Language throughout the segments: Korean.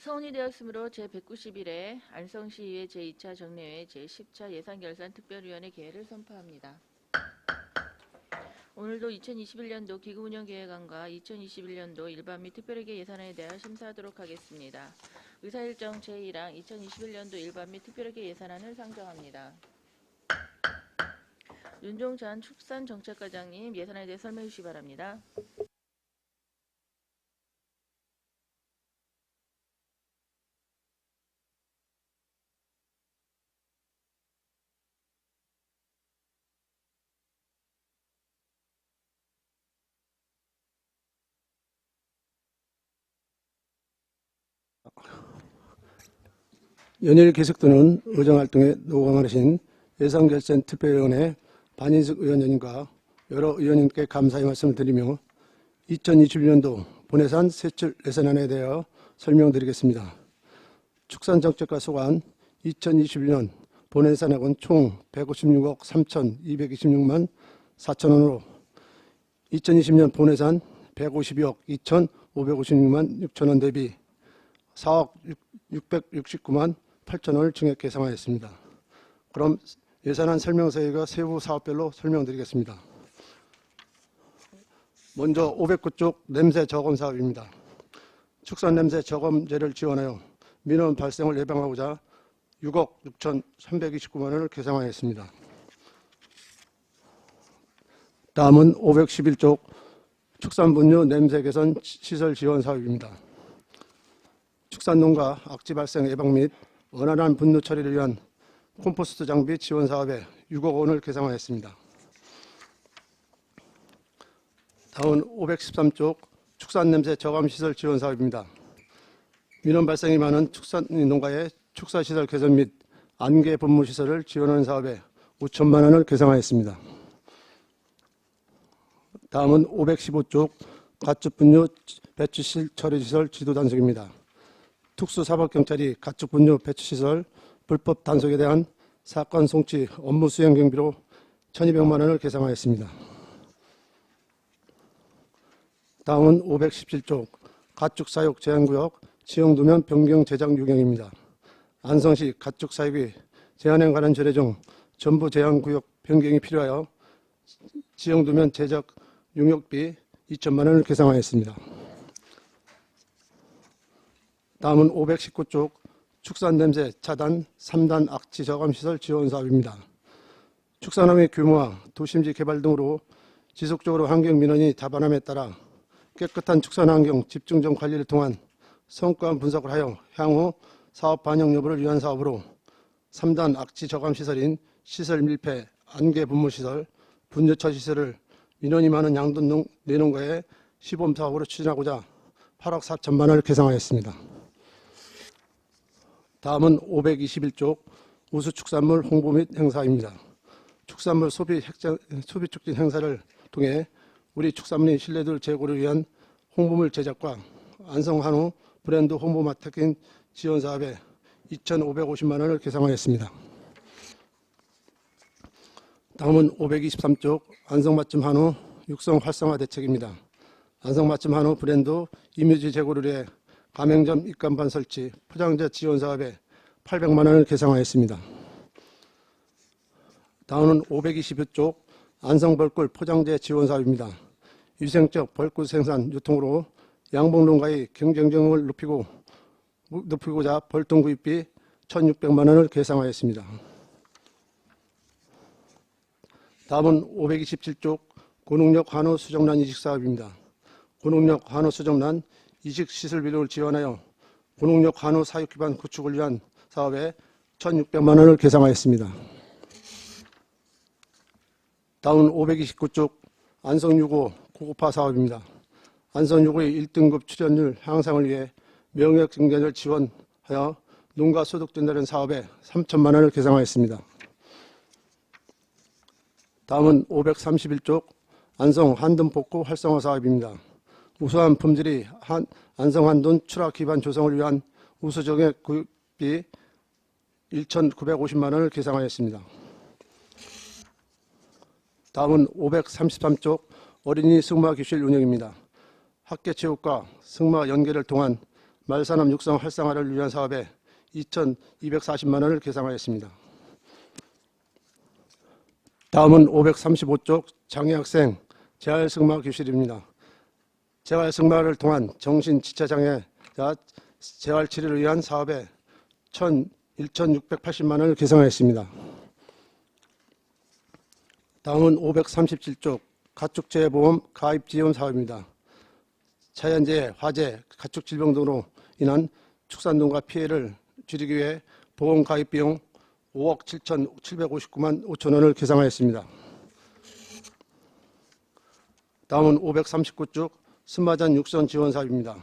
서운이 되었으므로 제191회 안성시의회 제2차 정례회 제10차 예산결산특별위원회 개회를 선포합니다. 오늘도 2021년도 기금운영계획안과 2021년도 일반 및 특별회계 예산안에 대하여 심사하도록 하겠습니다. 의사일정 제1항 2021년도 일반 및 특별회계 예산안을 상정합니다. 윤종찬 축산정책과장님, 예산안에 대해 설명해 주시기 바랍니다. 연일 계속되는 의정활동에 노광하신 예산결산특별위원회 반인숙 의원님과 여러 의원님께 감사의 말씀을 드리며 2021년도 본예산 세출 예산안에 대하여 설명드리겠습니다. 축산정책과 소관 2021년 본예산액은 총 156억 3,226만 4천원으로 2020년 본예산 152억 2,556만 6천원 대비 4억 669만 8천원을 증액 계상하였습니다. 그럼 예산안 설명서의 세부 사업별로 설명드리겠습니다. 먼저 509쪽 냄새 저감 사업입니다. 축산 냄새 저감제를 지원하여 민원 발생을 예방하고자 6억 6,329만 원을 계상하였습니다. 다음은 511쪽 축산분유 냄새 개선 시설 지원 사업입니다. 축산농가 악취 발생 예방 및 원활한 분뇨 처리를 위한 콤포스트 장비 지원 사업에 6억 원을 계상하였습니다. 다음은 513쪽 축산냄새 저감시설 지원 사업입니다. 민원 발생이 많은 축산농가의 축사시설 개선 및 안개 분무시설을 지원하는 사업에 5천만 원을 계상하였습니다. 다음은 515쪽 가축분뇨 배출실 처리시설 지도 단속입니다. 특수사법경찰이 가축분뇨 배출시설 불법 단속에 대한 사건 송치 업무 수행 경비로 1,200만 원을 계상하였습니다. 다음은 517쪽 가축사육 제한구역 지형도면 변경 제작 요령입니다. 안성시 가축사육의 제한에 관한 조례 중 전부 제한구역 변경이 필요하여 지형도면 제작 용역비 2천만 원을 계상하였습니다. 다음은 519쪽 축산냄새 차단 3단 악취 저감시설 지원 사업입니다. 축산업의 규모와 도심지 개발 등으로 지속적으로 환경 민원이 다반함에 따라 깨끗한 축산환경 집중적 관리를 통한 성과 분석을 하여 향후 사업 반영 여부를 위한 사업으로 3단 악취 저감시설인 시설 밀폐, 안개 분무시설, 분뇨처 시설을 민원이 많은 양돈 내농가에 시범사업으로 추진하고자 8억 4천만 원을 계상하였습니다. 다음은 521쪽 우수축산물 홍보 및 행사입니다. 축산물 소비 촉진 행사를 통해 우리 축산물의 신뢰도 제고를 위한 홍보물 제작과 안성한우 브랜드 홍보 마케팅 지원 사업에 2,550만 원을 계상하였습니다. 다음은 523쪽 안성맛집 한우 육성 활성화 대책입니다. 안성맛집 한우 브랜드 이미지 제고를 위해 가맹점 입간판 설치, 포장재 지원 사업에 800만 원을 계상하였습니다. 다음은 522쪽 안성벌꿀 포장재 지원 사업입니다. 위생적 벌꿀 생산, 유통으로 양봉농가의 경쟁력을 높이고자 벌통 구입비 1,600만 원을 계상하였습니다. 다음은 527쪽 고농력 한우 수정란 이식 사업입니다. 고농력 한우 수정란 이식 시설 비용을 지원하여 고농력 한우 사육 기반 구축을 위한 사업에 1,600만 원을 계상하였습니다. 다음 529쪽 안성유고 고급화 사업입니다. 안성유고의 1등급 출연율 향상을 위해 명역 증진을 지원하여 농가 소득 전달하는 사업에 3천만 원을 계상하였습니다. 다음은 531쪽 안성 한돈 복구 활성화 사업입니다. 우수한 품질의 안성 한돈 출하 기반 조성을 위한 우수정액 구입비 1,950만 원을 계상하였습니다. 다음은 533쪽 어린이 승마 교실 운영입니다. 학계체육과 승마 연계를 통한 말산업 육성 활성화를 위한 사업에 2,240만 원을 계상하였습니다. 다음은 535쪽 장애학생 재활승마 교실입니다. 재활승마를 통한 정신지체장애자 재활치료를 위한 사업에 1,680만 원을 계상하였습니다. 다음은 537쪽 가축재해보험 가입지원 사업입니다. 자연재해, 화재, 가축질병 등으로 인한 축산농가 피해를 줄이기 위해 보험 가입 비용 5억 7,759만 5천 원을 계상하였습니다. 다음은 539쪽 승마장 육선 지원 사업입니다.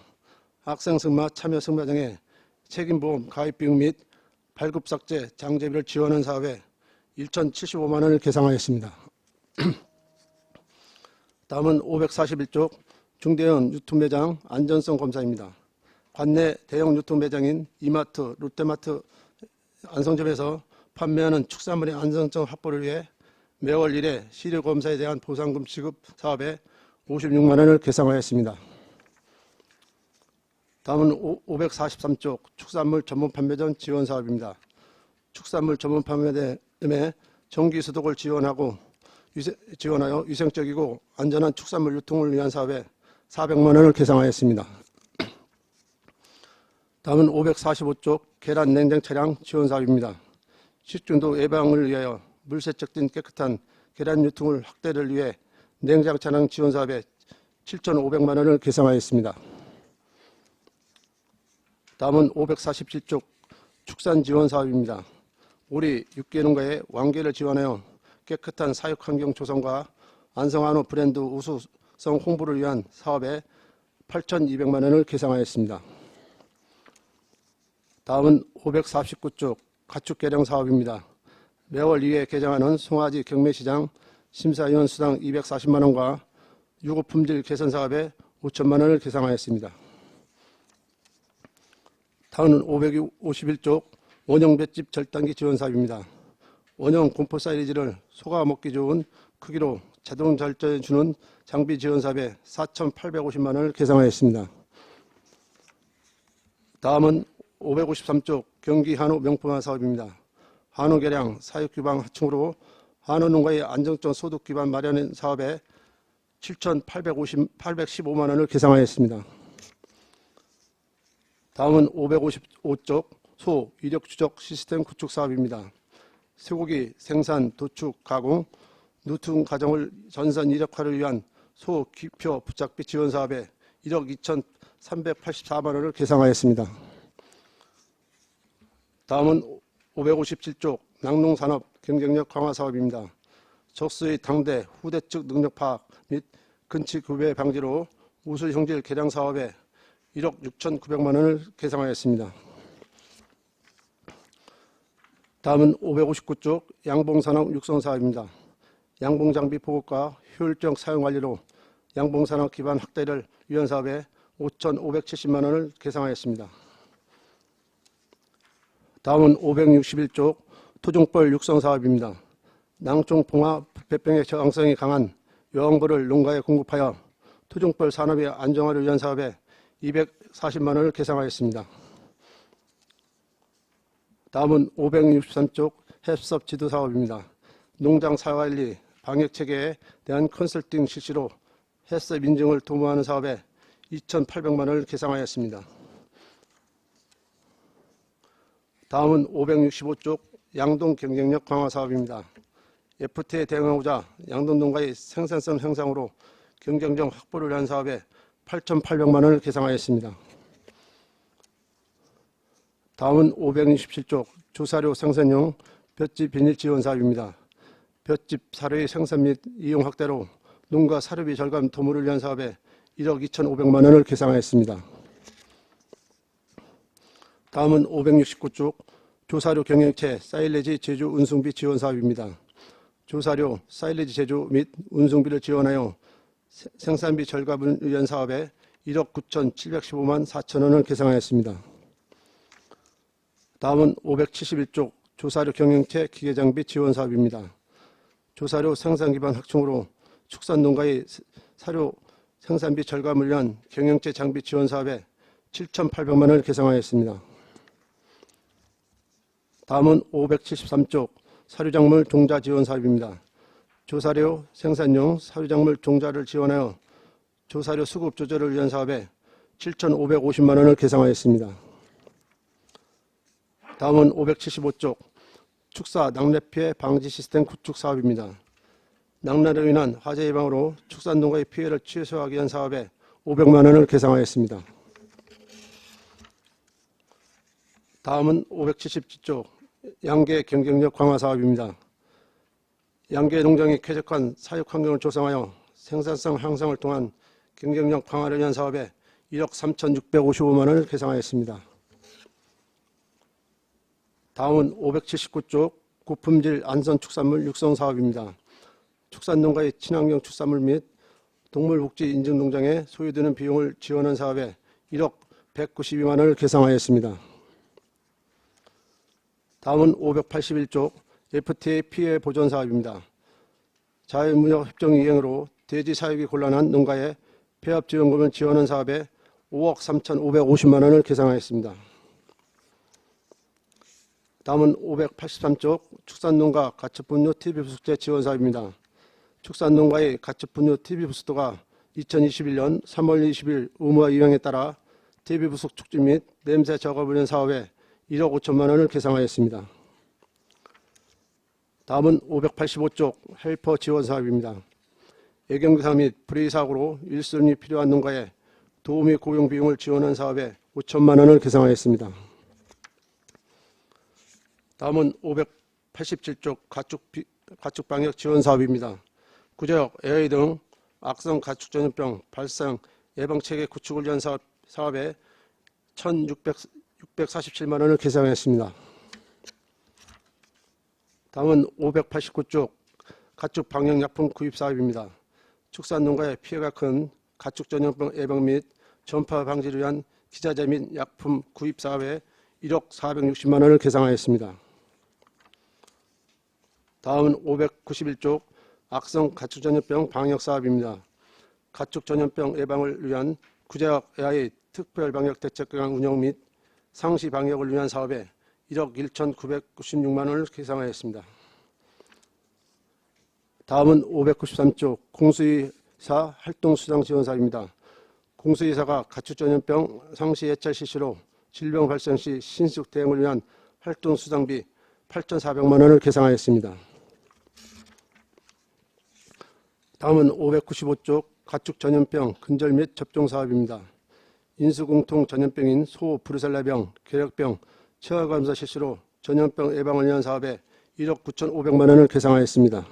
학생 승마 참여 승마장에 책임보험 가입 비용 및 발급 삭제 장제비를 지원하는 사업에 1,075만 원을 계상하였습니다. 다음은 541쪽 중대형 유통매장 안전성 검사입니다. 관내 대형 유통매장인 이마트, 롯데마트, 안성점에서 판매하는 축산물의 안전성 확보를 위해 매월 1회 시료검사에 대한 보상금 지급 사업에 56만 원을 계상하였습니다. 다음은 543쪽 축산물 전문 판매점 지원 사업입니다. 축산물 전문 판매점의 정기 소독을 지원하여 위생적이고 안전한 축산물 유통을 위한 사업에 400만 원을 계상하였습니다. 다음은 545쪽 계란 냉장 차량 지원 사업입니다. 식중독 예방을 위하여 물세척된 깨끗한 계란 유통을 확대를 위해 냉장 차량 지원 사업에 7,500만 원을 계상하였습니다. 다음은 547쪽 축산 지원 사업입니다. 오리 육계농가의 완계를 지원하여 깨끗한 사육환경 조성과 안성한우 브랜드 우수성 홍보를 위한 사업에 8,200만 원을 계상하였습니다. 다음은 549쪽 가축개량 사업입니다. 매월 2회 개장하는 송아지 경매시장 심사위원 수당 240만 원과 유고품질 개선 사업에 5천만 원을 계상하였습니다. 다음은 551쪽 원형 볏짚 절단기 지원 사업입니다. 원형 공포 사이즈를 소가 먹기 좋은 크기로 자동 절전해 주는 장비 지원 사업에 4,850만 원을 계상하였습니다. 다음은 553쪽 경기 한우 명품화 사업입니다. 한우 개량 사육 기반 하층으로 한우 농가의 안정적 소득 기반 마련 사업에 7,815만 원을 계상하였습니다. 다음은 555쪽 소 이력 추적 시스템 구축 사업입니다. 쇠고기 생산, 도축, 가공, 누퉁 가정을 전선 이력화를 위한 소 기표 부착비 지원 사업에 1억 2,384만 원을 계상하였습니다. 다음은 557쪽 낙농산업 경쟁력 강화 사업입니다. 적수의 당대, 후대 측 능력 파악 및 근치 구배 방지로 우수 형질 개량 사업에 1억 6,900만 원을 계상하였습니다. 다음은 559쪽 양봉산업 육성 사업입니다. 양봉장비 보급과 효율적 사용 관리로 양봉산업 기반 확대를 위한 사업에 5,570만 원을 계상하였습니다. 다음은 561쪽 토종벌 육성 사업입니다. 낭총, 봉화, 배병의 저항성이 강한 여왕벌을 농가에 공급하여 토종벌 산업의 안정화를 위한 사업에 240만 원을 계상하였습니다. 다음은 563쪽 해수업 지도 사업입니다. 농장 사회관리, 방역체계에 대한 컨설팅 실시로 해수업 인증을 도모하는 사업에 2,800만 원을 계상하였습니다. 다음은 565쪽 양동 경쟁력 강화 사업입니다. FTA에 대응하고자 양동 농가의 생산성 향상으로 경쟁력 확보를 위한 사업에 8,800만 원을 계상하였습니다. 다음은 567쪽 조사료 생산용 볏짚 비닐 지원 사업입니다. 볏짚 사료의 생산 및 이용 확대로 농가 사료비 절감 도모를 위한 사업에 1억 2,500만 원을 계상하였습니다. 다음은 569쪽 조사료 경영체 사일리지 제조 운송비 지원 사업입니다. 조사료, 사일리지 제조 및 운송비를 지원하여 생산비 절감을 위한 사업에 1억 9,715만 4천 원을 계상하였습니다. 다음은 571쪽 조사료 경영체 기계장비 지원 사업입니다. 조사료 생산기반 확충으로 축산농가의 사료 생산비 절감을 위한 경영체 장비 지원 사업에 7,800만 원을 계상하였습니다. 다음은 573쪽 사료작물 종자 지원 사업입니다. 조사료 생산용 사료작물 종자를 지원하여 조사료 수급 조절을 위한 사업에 7,550만 원을 계상하였습니다. 다음은 575쪽 축사 낙뢰 피해 방지 시스템 구축 사업입니다. 낙뢰로 인한 화재 예방으로 축산농가의 피해를 최소화하기 위한 사업에 500만 원을 계상하였습니다. 다음은 577쪽 양계 경쟁력 강화 사업입니다. 양계 농장이 쾌적한 사육 환경을 조성하여 생산성 향상을 통한 경쟁력 강화를 위한 사업에 1억 3,655만 원을 계상하였습니다. 다음은 579쪽 고품질 안전 축산물 육성 사업입니다. 축산농가의 친환경 축산물 및 동물복지 인증 농장에 소요되는 비용을 지원한 사업에 1억 192만 원을 계상하였습니다. 다음은 581쪽 FTA 피해 보전 사업입니다. 자유무역 협정 이행으로 대지 사육이 곤란한 농가에 폐업 지원금을 지원한 사업에 5억 3,550만 원을 계상하였습니다. 다음은 583쪽 축산농가 가축분뇨 TV부숙제 지원 사업입니다. 축산농가의 가축분뇨 TV부숙도가 2021년 3월 20일 의무화 이행에 따라 TV부숙 촉진 및 냄새 작업을 위한 사업에 1억 5천만 원을 계상하였습니다. 다음은 585쪽 헬퍼 지원 사업입니다. 애경사 및 불의 사고로 일손이 필요한 농가에 도우미 고용 비용을 지원한 사업에 5천만 원을 계상하였습니다. 다음은 587쪽 가축방역 지원 사업입니다. 구제역 AI 등 악성 가축 전염병 발생 예방체계 구축을 위한 사업에 1,647만 원을 계상했습니다. 다음은 589쪽 가축 방역약품 구입 사업입니다. 축산농가의 피해가 큰 가축 전염병 예방 및 전파 방지를 위한 기자재 및 약품 구입 사업에 1억 460만 원을 계상하였습니다. 다음은 591쪽 악성 가축 전염병 방역 사업입니다. 가축 전염병 예방을 위한 구제역 AI 특별 방역 대책강 운영 및 상시 방역을 위한 사업에 1억 1,996만 원을 계상하였습니다. 다음은 593쪽 공수의사 활동수당 지원 사업입니다. 공수의사가 가축 전염병 상시 예찰 실시로 질병 발생 시 신속 대응을 위한 활동수당비 8,400만 원을 계상하였습니다. 다음은 595쪽 가축 전염병 근절 및 접종 사업입니다. 인수공통 전염병인 소 브루셀라병, 궤력병, 체화감사 실시로 전염병 예방을 위한 사업에 1억 9,500만 원을 계상하였습니다.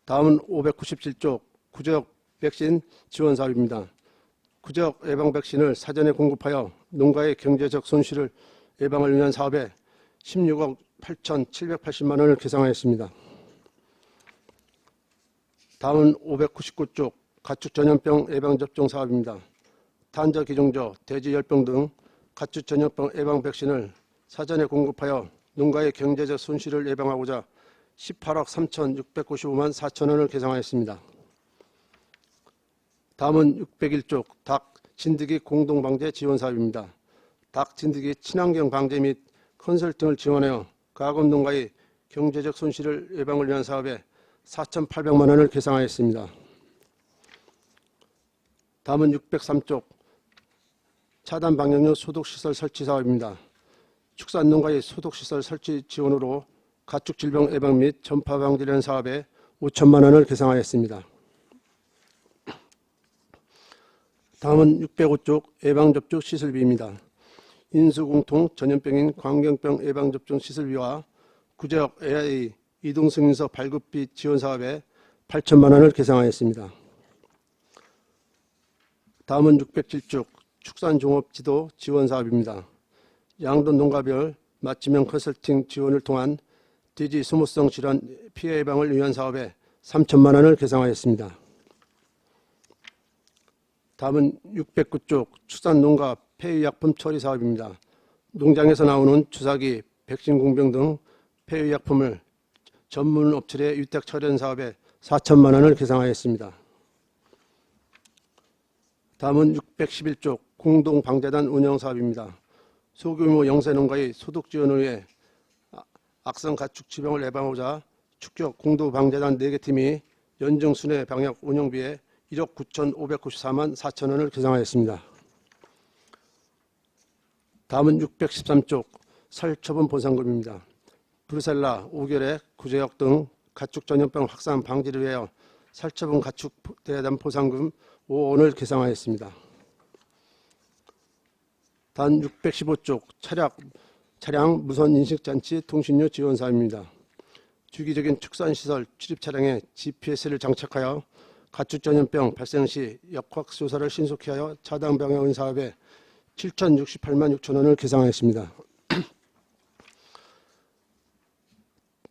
다음은 597쪽 구제역 백신 지원 사업입니다. 구제역 예방 백신을 사전에 공급하여 농가의 경제적 손실을 예방을 위한 사업에 16억 8,780만 원을 계상하였습니다. 다음은 599쪽 가축 전염병 예방접종 사업입니다. 탄저 기종저, 돼지열병 등 가축 전염병 예방 백신을 사전에 공급하여 농가의 경제적 손실을 예방하고자 18억 3,695만 4천 원을 계상하였습니다. 다음은 601쪽 닭 진드기 공동방제 지원 사업입니다. 닭 진드기 친환경 방제 및 컨설팅을 지원하여 가금 농가의 경제적 손실을 예방을 위한 사업에 4,800만 원을 계상하였습니다. 다음은 603쪽 차단 방역용 소독시설 설치 사업입니다. 축산농가의 소독시설 설치 지원으로 가축 질병 예방 및 전파 방지를 위한 사업에 5천만 원을 계상하였습니다. 다음은 605쪽 예방접종 시설비입니다. 인수공통 전염병인 광견병 예방접종 시설비와 구제역 AI 이동승인서 발급비 지원 사업에 8천만 원을 계상하였습니다. 다음은 607쪽 축산종업지도 지원 사업입니다. 양돈 농가별 맞춤형 컨설팅 지원을 통한 돼지 소모성 질환 피해 예방을 위한 사업에 3천만 원을 계상하였습니다. 다음은 609쪽 축산농가 폐유약품 처리 사업입니다. 농장에서 나오는 주사기, 백신 공병 등 폐유약품을 전문 업체에 위탁 처리한 사업에 4천만 원을 계상하였습니다. 다음은 611쪽 공동방재단 운영사업입니다. 소규모 영세농가의 소득 지원을 위해 악성 가축 질병을 예방하고자 축적 공동방재단 4개 팀이 연정 순회 방역 운영비에 1억 9,594만 4천 원을 계상하였습니다. 다음은 613쪽 살처분 보상금입니다. 브루셀라, 오결핵, 구제역 등 가축 전염병 확산 방지를 위하여 살처분 가축 대단 보상금 5억 원을 계상하였습니다. 단 615쪽 차량 무선 인식장치 통신료 지원 사업입니다. 주기적인 축산시설 출입 차량에 GPS를 장착하여 가축 전염병 발생 시 역학조사를 신속히 하여 차단 방역은 사업에 7,068만 6천 원을 계상하였습니다.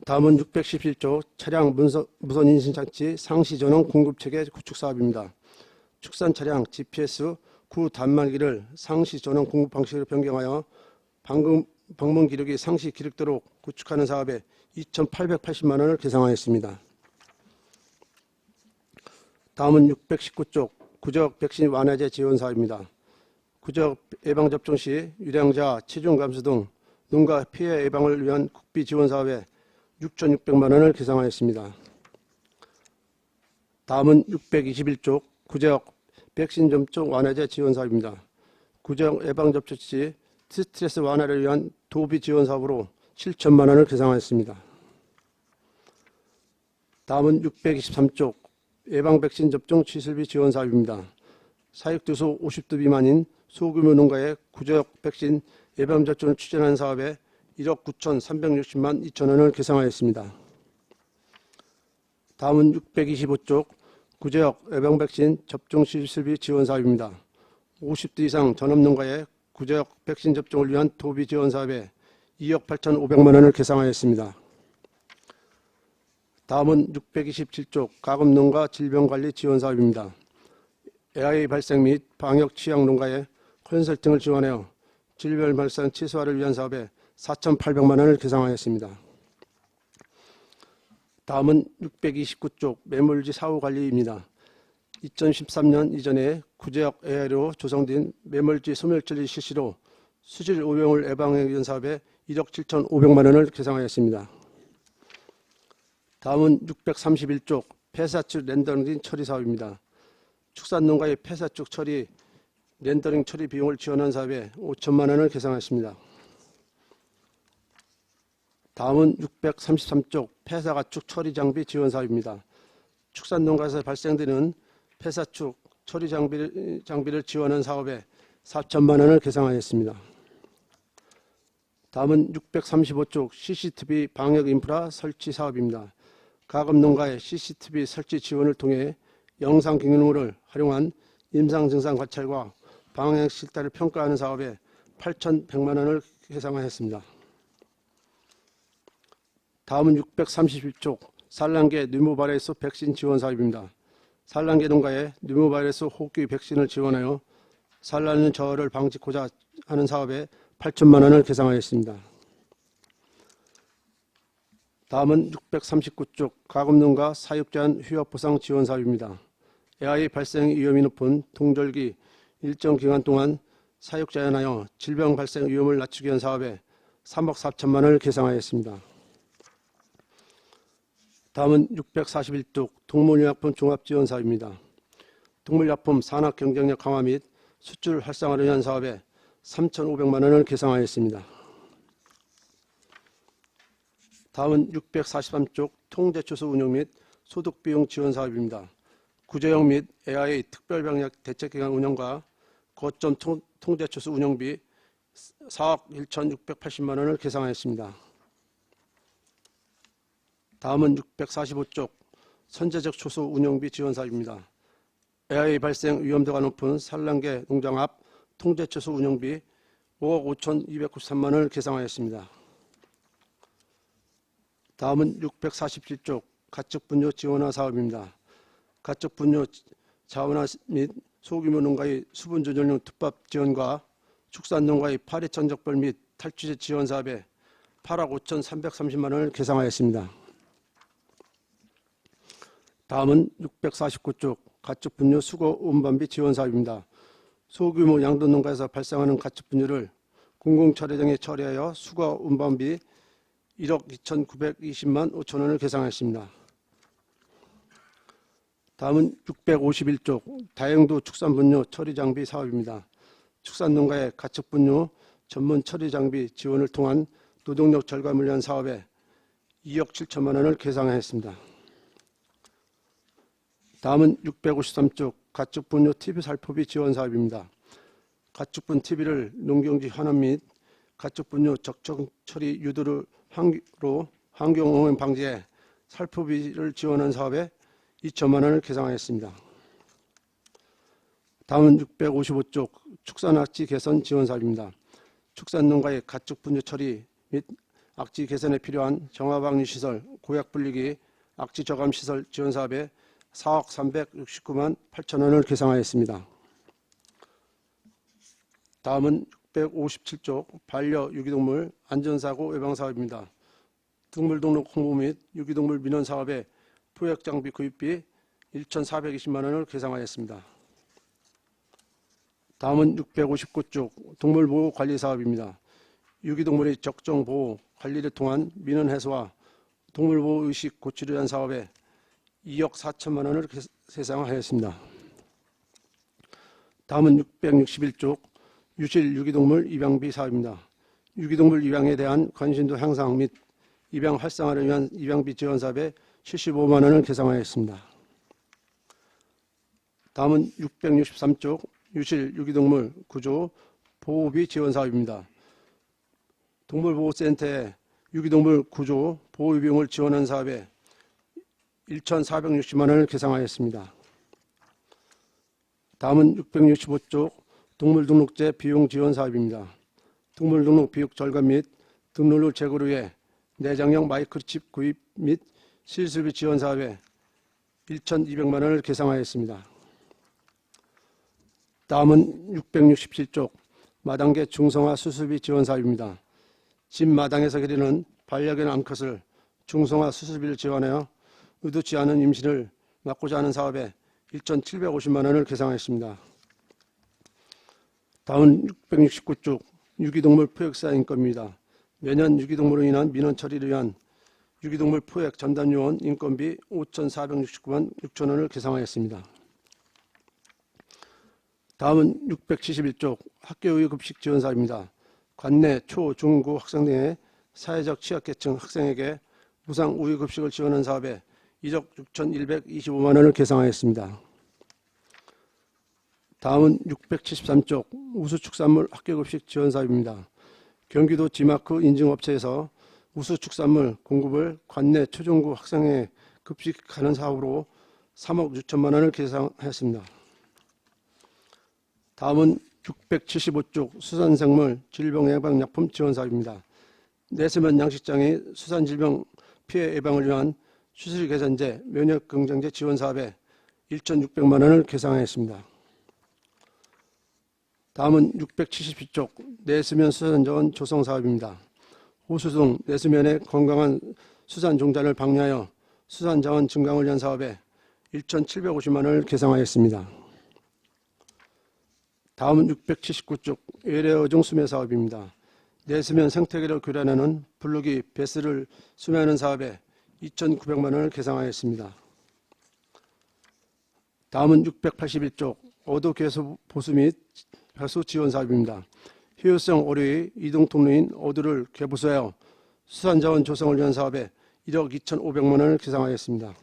다음은 617조 차량 무선 인식장치 상시 전원 공급체계 구축 사업입니다. 축산 차량 GPS 구 단말기를 상시 전원 공급 방식으로 변경하여 방문 기록이 상시 기록되도록 구축하는 사업에 2,880만 원을 계상하였습니다. 다음은 619쪽 구적 백신 완화제 지원 사업입니다. 구적 예방접종 시 유량자, 체중 감소 등 농가 피해 예방을 위한 국비 지원 사업에 6,600만 원을 계상하였습니다. 다음은 621쪽 구적 백신 접종 완화제 지원 사업입니다. 구적 예방접종 시 스트레스 완화를 위한 도비 지원 사업으로 7천만 원을 계상하였습니다. 다음은 623쪽 예방백신 접종 취술비 지원 사업입니다. 사육두소 50두 미만인 소규모 농가의 구적 백신 예방접종을 추진하는 사업에 1억 9,360만 2천 원을 계상하였습니다. 다음은 625쪽 구적 예방백신 접종 취술비 지원 사업입니다. 50두 이상 전업농가의 구적 백신 접종을 위한 도비 지원 사업에 2억 8,500만 원을 계상하였습니다. 다음은 627쪽 가금농가 질병관리 지원 사업입니다. AI 발생 및 방역 취약 농가의 컨설팅을 지원하여 질병 발생 최소화를 위한 사업에 4,800만 원을 계상하였습니다. 다음은 629쪽 매물지 사후관리입니다. 2013년 이전에 구제역 AI로 조성된 매물지 소멸처리 실시로 수질 오염을 예방하기 위한 사업에 1억 7,500만 원을 계상하였습니다. 다음은 631쪽 폐사축 렌더링 처리 사업입니다. 축산농가의 폐사축 처리 렌더링 처리 비용을 지원한 사업에 5천만 원을 계상하였습니다. 다음은 633쪽 폐사가축 처리 장비 지원 사업입니다. 축산농가에서 발생되는 폐사축 처리 장비를 지원한 사업에 4천만 원을 계상하였습니다. 다음은 635쪽 CCTV 방역 인프라 설치 사업입니다. 가금농가의 CCTV 설치 지원을 통해 영상 기능을 활용한 임상 증상 관찰과 방역 실태를 평가하는 사업에 8,100만 원을 계상하였습니다. 다음은 631쪽 산란계 뉴모바이러스 백신 지원 사업입니다. 산란계 농가에 뉴모바이러스 호흡기 백신을 지원하여 산란 저하를 방지하고자 하는 사업에 8천만 원을 계상하였습니다. 다음은 639쪽 가금농가 사육제한 휴업보상 지원 사업입니다. AI 발생 위험이 높은 동절기 일정 기간 동안 사육제한하여 질병 발생 위험을 낮추기 위한 사업에 3억 4천만 원을 계상하였습니다. 다음은 641쪽 동물의약품 종합지원 사업입니다. 동물약품 산업 경쟁력 강화 및 수출 활성화를 위한 사업에 3,500만 원을 계상하였습니다. 다음은 643쪽 통제초소 운영 및 소득비용 지원 사업입니다. 구제역 및 AI 특별병력 대책기관 운영과 거점 통제초소 운영비 4억 1,680만 원을 계상하였습니다. 다음은 645쪽 선제적 초소 운영비 지원 사업입니다. AI 발생 위험도가 높은 산란계 농장 앞 통제초소 운영비 5억 5,293만 원을 계상하였습니다. 다음은 647쪽 가축분뇨 지원화 사업입니다. 가축분뇨 자원화 및 소규모 농가의 수분 조절용 톱밥 지원과 축산농가의 파리천적벌 및 탈취제 지원 사업에 8억 5,330만 원을 계상하였습니다. 다음은 649쪽 가축분뇨 수거 운반비 지원 사업입니다. 소규모 양돈농가에서 발생하는 가축분유를 공공처리장에 처리하여 수거 운반비 1억 2,920만 5천 원을 계상하였습니다. 다음은 651쪽 다용도 축산분유 처리장비 사업입니다. 축산농가의 가축분유 전문 처리장비 지원을 통한 노동력 절감을 위한 사업에 2억 7천만 원을 계상하였습니다. 다음은 653쪽 가축분유 TV 살포비 지원 사업입니다. 가축분 TV를 농경지 환원 및 가축분유 적정 처리 유도를 환경오염 방지에 살포비를 지원한 사업에 2천만 원을 계상하였습니다. 다음은 655쪽 축산악지 개선 지원 사업입니다. 축산농가의 가축분유 처리 및 악지 개선에 필요한 정화방류시설, 고약분리기, 악지 저감시설 지원 사업에 4억 369만 8천 원을 계상하였습니다. 다음은 657쪽 반려 유기동물 안전사고 예방사업입니다. 동물등록 홍보 및 유기동물 민원 사업에 포획장비 구입비 1,420만 원을 계상하였습니다. 다음은 659쪽 동물보호관리사업입니다. 유기동물의 적정보호, 관리를 통한 민원 해소와 동물보호의식 고취를 위한 사업에 2억 4천만 원을 계상하였습니다. 다음은 661쪽 유실 유기동물 입양비 사업입니다. 유기동물 입양에 대한 관심도 향상 및 입양 활성화를 위한 입양비 지원 사업에 75만 원을 계상하였습니다. 다음은 663쪽 유실 유기동물 구조 보호비 지원 사업입니다. 동물보호센터에 유기동물 구조 보호 비용을 지원한 사업에 1,460만 원을 계상하였습니다. 다음은 665쪽 동물등록제 비용 지원 사업입니다. 동물등록 비용 절감 및 등록료 제고를 위해 내장형 마이크로칩 구입 및 실습비 지원 사업에 1,200만 원을 계상하였습니다. 다음은 667쪽 마당개 중성화 수술비 지원 사업입니다. 집 마당에서 기르는 반려견 암컷을 중성화 수술비를 지원하여 의도치 않은 임신을 막고자 하는 사업에 1,750만 원을 계상하였습니다. 다음은 669쪽 유기동물 포획사 인건비입니다. 매년 유기동물로 인한 민원 처리를 위한 유기동물 포획 전담요원 인건비 5,469만 6천 원을 계상하였습니다. 다음은 671쪽 학교의급식 지원 사업입니다. 관내 초, 중, 고 학생 등의 사회적 취약계층 학생에게 무상 우유급식을 지원한 사업에 1억 6,125만 원을 계상하였습니다. 다음은 673쪽 우수축산물 학교급식 지원 사업입니다. 경기도 지마크 인증업체에서 우수축산물 공급을 관내 초중고 학생에 급식하는 사업으로 3억 6천만 원을 계상하였습니다. 다음은 675쪽 수산생물 질병예방약품 지원 사업입니다. 내수면 양식장의 수산질병 피해 예방을 위한 수술개선제, 면역긍정제 지원 사업에 1,600만 원을 계상하였습니다. 다음은 670쪽 내수면 수산자원 조성 사업입니다. 호수 등 내수면의 건강한 수산 종자를 방류하여 수산자원 증강을 위한 사업에 1,750만 원을 계상하였습니다. 다음은 679쪽 외래어종 수매 사업입니다. 내수면 생태계를 교란하는 블루기 베스를 수매하는 사업에 2,900만 원을 계상하였습니다. 다음은 681쪽 어도 개수 보수 및 배수 지원 사업입니다. 효율성 어류의 이동 통로인 어도를 개보수하여 수산자원 조성을 위한 사업에 1억 2,500만 원을 계상하였습니다.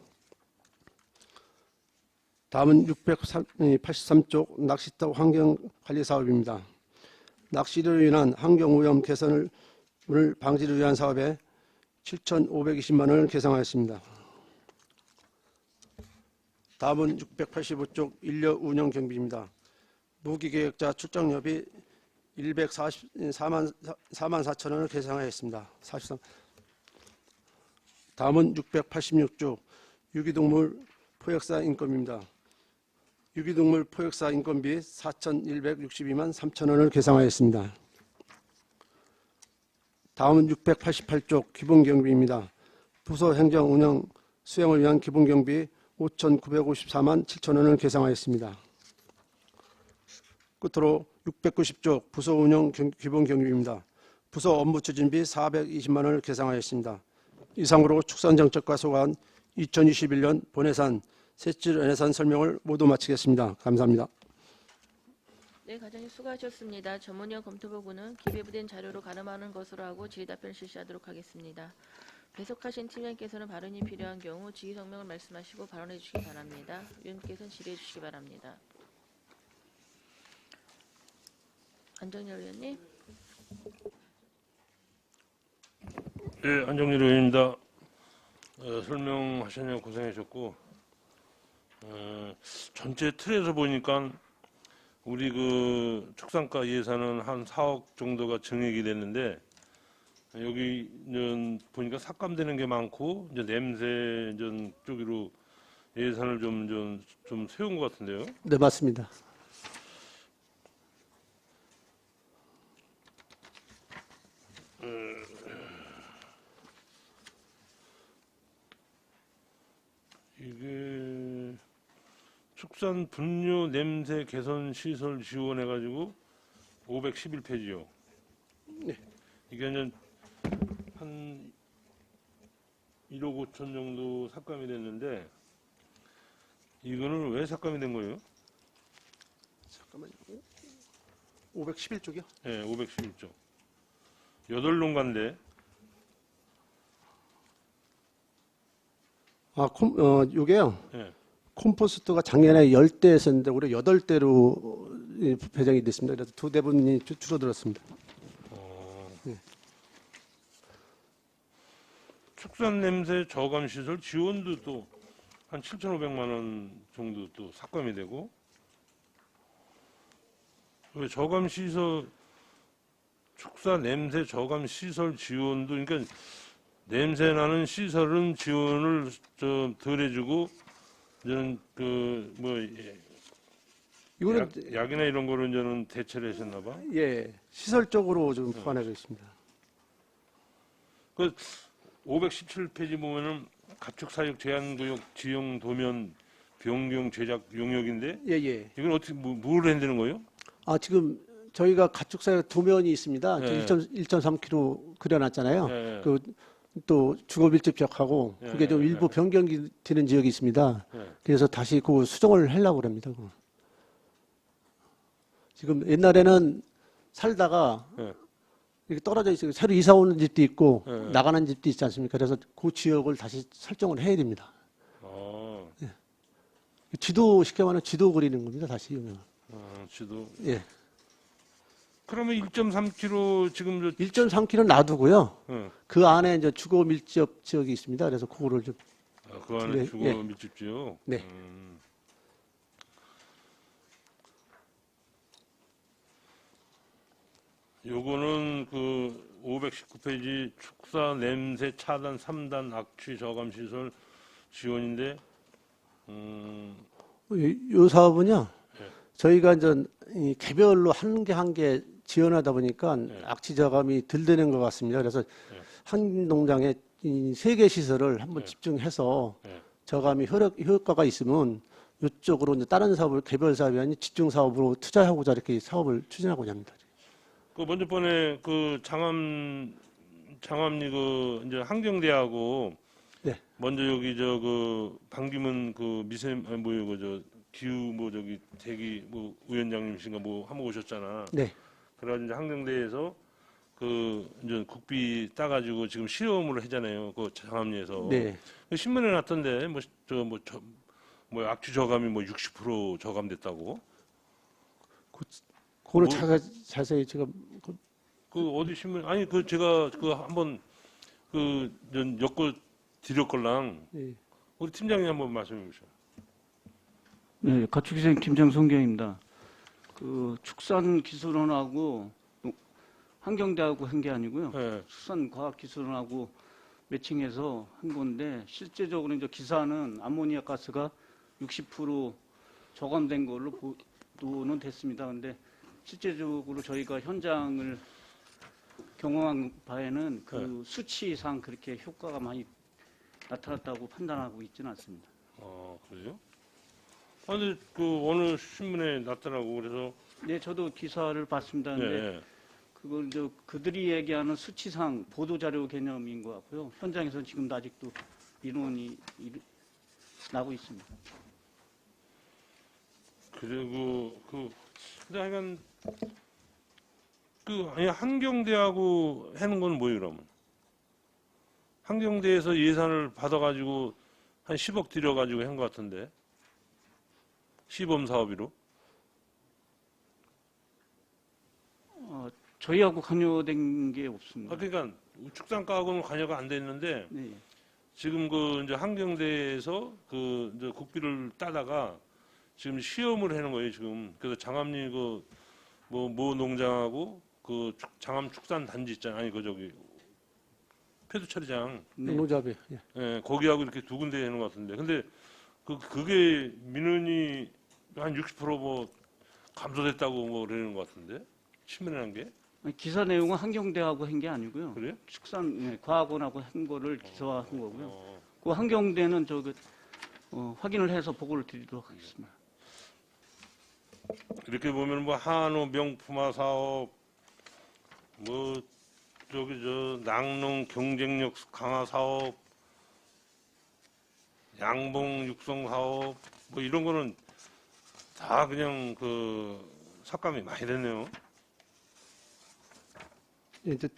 다음은 683쪽 낚시터 환경관리 사업입니다. 낚시로 인한 환경오염 개선을 방지를 위한 사업에 7,520만 원을 계상하였습니다. 다음은 685쪽 인력 운영 경비입니다. 무기계획자 출정료비 144만 4천 원을 계상하였습니다. 43. 다음은 686쪽 유기동물 포획사 인건비입니다. 유기동물 포획사 인건비 4,162만 3천 원을 계상하였습니다. 다음은 688쪽 기본경비입니다. 부서 행정 운영 수행을 위한 기본경비 5,954만 7천 원을 계상하였습니다. 끝으로 690쪽 부서 운영 기본 경비입니다. 부서 업무 추진비 420만 원을 계상하였습니다. 이상으로 축산정책과 소관 2021년 본예산 세출 예산 설명을 모두 마치겠습니다. 감사합니다. 네, 과장님 수고하셨습니다. 전문위원 검토보고는 기재부된 자료로 가름하는 것으로 하고 질의답변을 실시하도록 하겠습니다. 배석하신 팀장님께서는 발언이 필요한 경우 지휘 성명을 말씀하시고 발언해 주시기 바랍니다. 위원님께서는 질의해 주시기 바랍니다. 안정열 의원님. 네, 안정열 의원입니다. 설명하시느라 고생하셨고, 전체 틀에서 보니까 우리 그 축산가 예산은 한 4억 정도가 증액이 됐는데, 여기 보니까 삭감되는 게 많고, 이제 냄새 쪽으로 예산을 좀 세운 것 같은데요. 네, 맞습니다. 이게 축산 분뇨 냄새 개선 시설 지원해가지고 511페이지요. 네. 이게 이제 한 1억 5천 정도 삭감이 됐는데 이거는 왜 삭감이 된 거예요? 잠깐만요. 511쪽이요? 네, 511조. 8농가인데 요게요. 네. 콤포스트가 작년에 10대였었는데 올해 8대로 배정이 됐습니다. 그래서 2대분이 줄어들었습니다. 네. 축산 냄새 저감 시설 지원도 또 한 7,500만 원 정도 또 삭감이 되고 왜 저감 시설 축산 냄새 저감 시설 지원도 그러니까 냄새 나는 시설은 지원을 좀 덜 해주고 저는 이거는 약이나 이런 거를 저는 대체를 하셨나 봐. 예, 시설적으로 좀 포함되어 있습니다. 그 517페이지 보면은 가축 사육 제한구역 지형 도면 변경 제작 용역인데 예, 예. 이건 어떻게 뭘 한다는 거예요? 지금 저희가 가축사육 도면이 있습니다. 예. 1.3km 그려놨잖아요. 예. 또 주거밀집 지역하고 예, 그게 좀 예, 일부 변경이 되는 지역이 있습니다. 예. 그래서 다시 그 수정을 하려고 합니다. 그거. 지금 옛날에는 살다가 예. 이렇게 떨어져 있어요. 새로 이사 오는 집도 있고 예. 나가는 집도 있지 않습니까? 그래서 그 지역을 다시 설정을 해야 됩니다. 지도 쉽게 말하면 지도 그리는 겁니다. 다시. 지도. 예. 그러면 1.3km 지금 1.3km 놔두고요. 예. 그 안에 이제 주거 밀집 지역이 있습니다. 그래서 그거를 좀 그 안에 예, 주거 예. 밀집지요. 네. 요거는 그 519페이지 축사 냄새 차단 3단 악취 저감 시설 지원인데 요 사업은요. 예. 저희가 이제 이 개별로 한 개 지원하다 보니까 예. 악취 저감이 덜 되는 것 같습니다. 그래서 예. 한 농장에 이 3개 시설을 한번 예. 집중해서 예. 저감이 효과가 있으면 이쪽으로 이제 다른 사업을 개별 사업이 아닌 집중 사업으로 투자하고자 이렇게 사업을 추진하고자 합니다. 그 먼저 번에 그 장암리 그 이제 환경대하고 네. 먼저 여기 저 그 반기문 그 저 기후 저기 대기 위원장님이신가 한번 오셨잖아. 네. 그래가지고 이제 환경대에서 그 이제 국비 따가지고 지금 실험을 하잖아요. 그 장암리에서. 네. 신문에 났던데 악취 저감이 60% 저감됐다고. 그거를 뭐- 자세히 제가 그 어디 신문 아니 그 제가 그 한번 그 엮어 드렸걸랑 예. 우리 팀장님 한번 말씀해 주세요. 네, 가축위생 팀장 송경입니다. 그 축산기술원하고 환경대하고 한 게 아니고요. 네. 축산과학기술원하고 매칭해서 한 건데 실제적으로 이제 기사는 암모니아 가스가 60% 저감된 걸로 보도는 됐습니다. 근데 실제적으로 저희가 현장을 경험한 바에는 그 수치상 그렇게 효과가 많이 나타났다고 판단하고 있지는 않습니다. 그래요? 근데 그 어느 신문에 났더라고. 그래서 네, 저도 기사를 봤습니다. 근데 예. 그건 그들이 얘기하는 수치상 보도자료 개념인 것 같고요. 현장에서 지금도 아직도 민원이 나고 있습니다. 그리고 근데 하여간 아니 한경대하고 하는 건 뭐예요 그러면? 한경대에서 예산을 받아가지고 한 10억 들여가지고 한 것 같은데 시범 사업으로. 저희하고 관여된 게 없습니다. 그러니까 축산가하고는 관여가 안 돼 있는데 네. 지금 이제 한경대에서 이제 국비를 따다가 지금 시험을 하는 거예요 지금. 그래서 장암리 모 농장하고 장암 축산 단지 있잖아요. 아니 저기 폐도 처리장. 네. 농잡이. 예. 예, 거기하고 이렇게 두 군데 하는 것 같은데. 근데 그게 민원이 한 60% 감소됐다고 그러는 것 같은데. 치밀한 게. 기사 내용은 한경대하고 한 게 아니고요. 그래요? 과학원하고 한 거를 기사화한 거고요. 어, 그 한경대는 확인을 해서 보고를 드리도록 하겠습니다. 이렇게 보면 한우 명품화 사업, 낙농 경쟁력 강화 사업, 양봉 육성 사업, 이런 거는 다 그냥 삭감이 많이 됐네요. 이제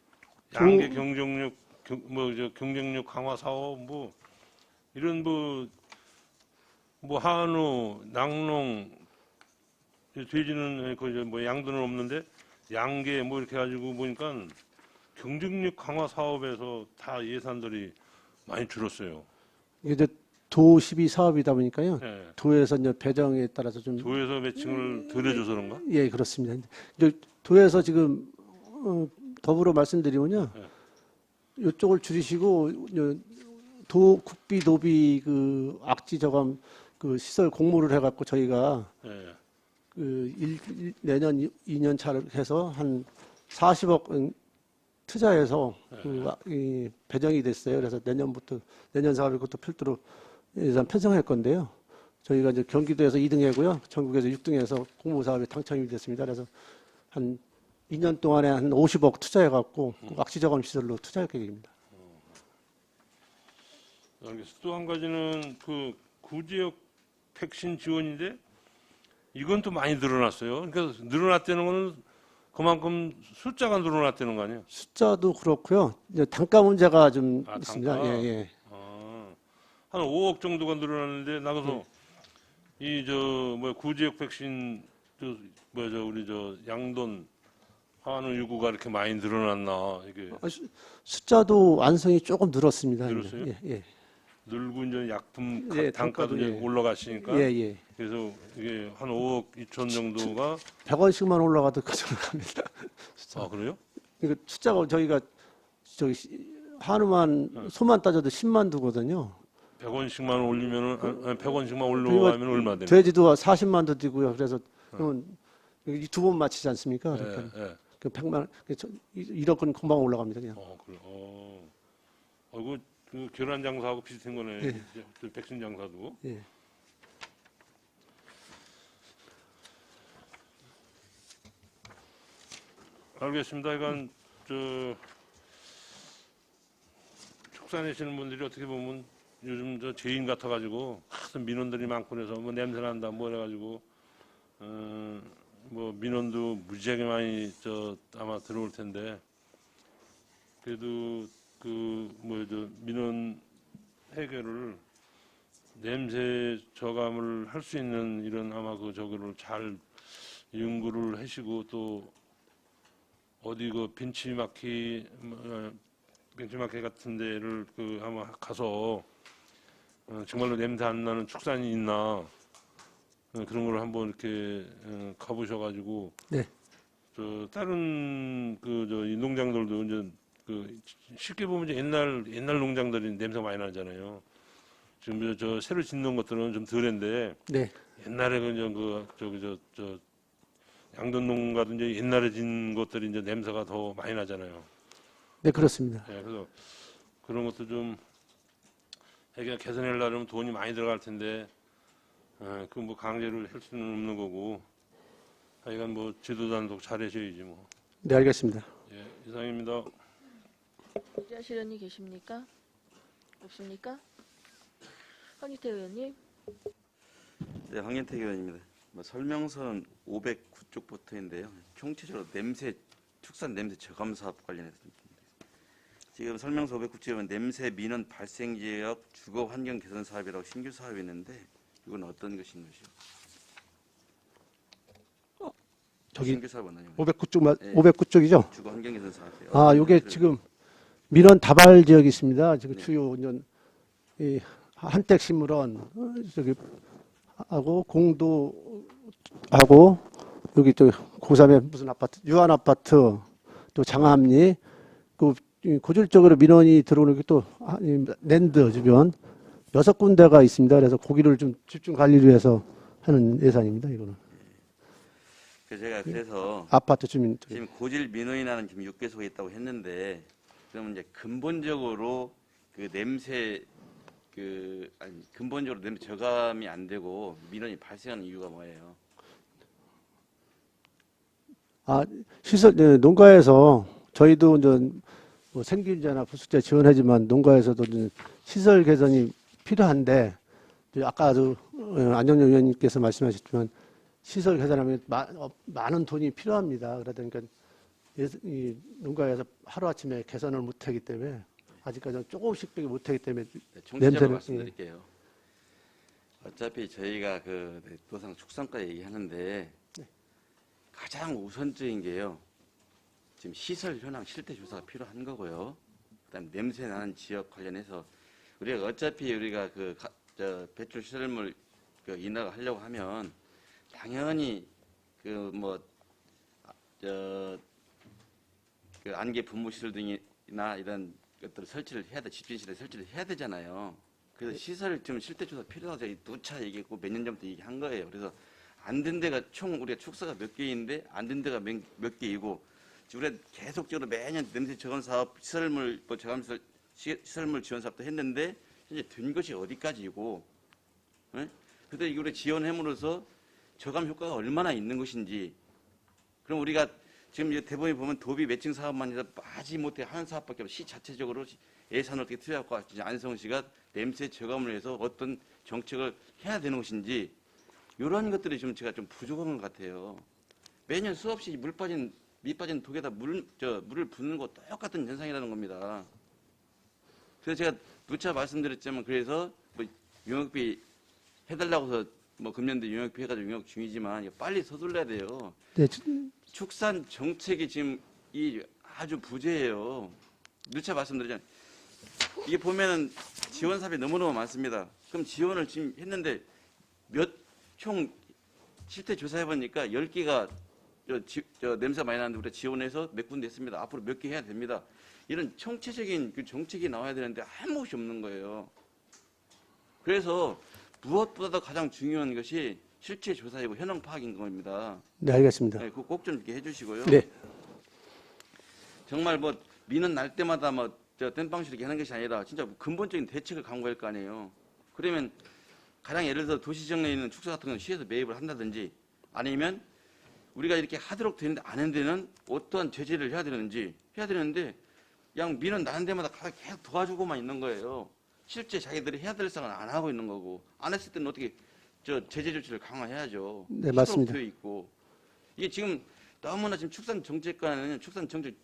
양계 경쟁력, 경쟁력 강화 사업, 이런 한우, 낙농, 돼지는 양도는 없는데 양계 이렇게 가지고 보니까 경쟁력 강화 사업에서 다 예산들이 많이 줄었어요. 이제 도시비 사업이다 보니까요. 예. 도에서 이제 배정에 따라서 좀 도에서 매칭을 덜 해줘서 그런가? 예, 그렇습니다. 이제 도에서 지금 더불어 말씀드리면요. 이쪽을 줄이시고 국비 도비 악지 저감 시설 공모를 해갖고 저희가 예. 내년 2년 차를 해서 한 40억 투자해서 이 배정이 됐어요. 그래서 내년 사업에 그것도 별도로 예산 편성할 건데요. 저희가 이제 경기도에서 2등이고요. 전국에서 6등에서 공모 사업에 당첨이 됐습니다. 그래서 한 2년 동안에 한 50억 투자해갖고 악취 저감 시설로 투자할 계획입니다. 알겠어. 또 한 가지는 구지역 백신 지원인데 이건 또 많이 늘어났어요. 그러니까 늘어났다는 거는 그만큼 숫자가 늘어났다는 거 아니에요? 숫자도 그렇고요. 이제 단가 문제가 좀 있습니다. 단가? 예, 예. 한 5억 정도가 늘어났는데 나가서 구지역 백신 우리 양돈 한우 유구가 이렇게 많이 늘어났나 이게 숫자도 완성이 조금 늘었습니다. 늘었어요? 예, 예. 늘고 이제 약품 예, 단가도 이제 예. 올라가시니까 예, 예. 그래서 이게 한 5억 2천 정도가 100원씩만 올라가도 그 정도 갑니다. 그래요? 그러니까 숫자가 저희가 한우만 소만 따져도 10만 두거든요. 100원씩만 올리면은 100원씩만 올라가면 얼마 되나요? 돼지도 40만도 뛰고요. 그래서 그러면 이 두 번 맞히지 않습니까? 그러니까 예. 그 100만 1억은 금방 올라갑니다. 그냥. 그래. 이거 계란 장사하고 비슷한 거네. 예. 백신 장사도. 예. 알겠습니다. 이건 축산하시는 분들이 어떻게 보면 요즘 죄인 같아가지고 하도 민원들이 많고 그래서 냄새 난다 해가지고 민원도 무지하게 많이 아마 들어올 텐데 그래도 민원 해결을 냄새 저감을 할 수 있는 이런 아마 저거를 잘 연구를 하시고 또 어디 벤치마켓 같은 데를 아마 가서 정말로 냄새 안 나는 축산이 있나 그런 걸 한번 이렇게 가보셔가지고 네. 다른 이 농장들도 이제 쉽게 보면 이제 옛날 농장들이 냄새 많이 나잖아요. 지금 새로 짓는 것들은 좀 덜한데 네. 옛날에 양돈 농가도 이제 옛날에 짓는 것들이 이제 냄새가 더 많이 나잖아요. 네, 그렇습니다. 네, 그래서 그런 것도 좀 개선하려면 돈이 많이 들어갈 텐데 강제를 할 수는 없는 거고 하여간 뭐 제도 단속 잘하셔야지 뭐. 네, 알겠습니다. 예, 이상입니다. 질의하실 의원이 계십니까? 없습니까? 황희태 의원님. 네, 황현택 의원입니다. 설명서는 509쪽부터인데요. 총체적으로 축산 냄새 저감 사업 관련해서 지금 설명서 509쪽에 보면 냄새 민원 발생 지역 주거 환경 개선 사업이라고 신규 사업이 있는데 이건 어떤 것인 것이요? 저기 신규 사업은 아니고 509쪽, 네. 509쪽이죠? 주거 환경 개선 사업이요. 아, 요게 지금 민원 다발 지역이 있습니다. 지금 네. 주요 이 한택 식물원 저기 하고 공도하고 여기 또 고3에 무슨 아파트 유한 아파트 또 장암리 고질적으로 민원이 들어오는 게 또 랜드 주변 6군데가 있습니다. 그래서 거기를 좀 집중 관리를 위해서 하는 예산입니다. 이거는 제가 그래서 아파트 주민 지금 고질 민원이라는 지금 6개소가 있다고 했는데 그러면 이제 근본적으로 그 냄새 근본적으로 냄새 저감이 안 되고 민원이 발생하는 이유가 뭐예요? 시설 농가에서 저희도 이제 뭐 생균제나 부숙제 지원하지만 농가에서도 이제 시설 개선이 필요한데 아까 안정영 의원님께서 말씀하셨지만 시설 개선하면 많은 돈이 필요합니다. 그러다 보니까 이 농가에서 하루아침에 개선을 못하기 때문에 아직까지는 조금씩밖에 못하기 때문에 네, 총체적으로 냄새는- 말씀드릴게요. 어차피 저희가 그 도상 축산과 얘기하는데 가장 우선적인 게요. 지금 시설 현황 실태 조사가 필요한 거고요. 그다음 냄새 나는 지역 관련해서 우리가 어차피 우리가 배출 시설물 인하가 하려고 하면 당연히 안개 분무 시설 등이나 이런 것들을 설치를 해야 돼. 집진실에 설치를 해야 되잖아요. 그래서 시설 좀 실태 조사 필요하다. 누차 얘기했고 몇 년 전부터 얘기한 거예요. 그래서 안 된 데가 총 우리가 축사가 몇 개인데 안 된 데가 몇 개이고 우리가 계속적으로 매년 냄새 저감 사업 시설물 저감 시설물 지원 사업도 했는데 현재 된 것이 어디까지이고, 그때 이거를 지원함으로써 저감 효과가 얼마나 있는 것인지. 그럼 우리가 지금 이제 대본에 보면 도비 매칭 사업만 해서 마지못해 하는 사업밖에 없고 시 자체적으로 예산을 어떻게 투여하고 안성시가 냄새 저감을 해서 어떤 정책을 해야 되는 것인지 이런 것들이 좀 제가 좀 부족한 것 같아요. 매년 수없이 밑 빠진 독에다 물을 붓는 거 똑같은 현상이라는 겁니다. 그래서 제가 누차 말씀드렸지만 그래서 용역비 해달라고 해서 금년도 용역비 해가지고 용역 중이지만 이거 빨리 서둘러야 돼요. 네, 축산 정책이 지금 아주 부재예요. 누차 말씀드리잖아요. 이게 보면은 지원 사업이 너무너무 많습니다. 그럼 지원을 지금 했는데 총 실태 조사해 보니까 10개가 냄새 많이 나는데 우리가 지원해서 몇 군데 했습니다. 앞으로 몇 개 해야 됩니다. 이런 총체적인 그 정책이 나와야 되는데 아무것이 없는 거예요. 그래서 무엇보다도 가장 중요한 것이 실체 조사이고 현황 파악인 겁니다. 네, 알겠습니다. 네, 그거 꼭 좀 이렇게 해주시고요. 네, 정말 민원 날 때마다 땜빵식 이렇게 하는 것이 아니라 진짜 근본적인 대책을 강구할 거 아니에요. 그러면 가령 예를 들어서 도시정리에 있는 축사 같은 건 시에서 매입을 한다든지 아니면 우리가 이렇게 하도록 되는데 안 하는 데는 어떠한 제재를 해야 되는지 해야 되는데 그냥 민원 나는 데마다 계속 도와주고만 있는 거예요. 실제 자기들이 해야 될 상은 안 하고 있는 거고 안 했을 때는 어떻게 제재 조치를 강화해야죠. 네, 맞습니다. 되어 있고 이게 지금 너무나 지금 축산정책과는 축산정책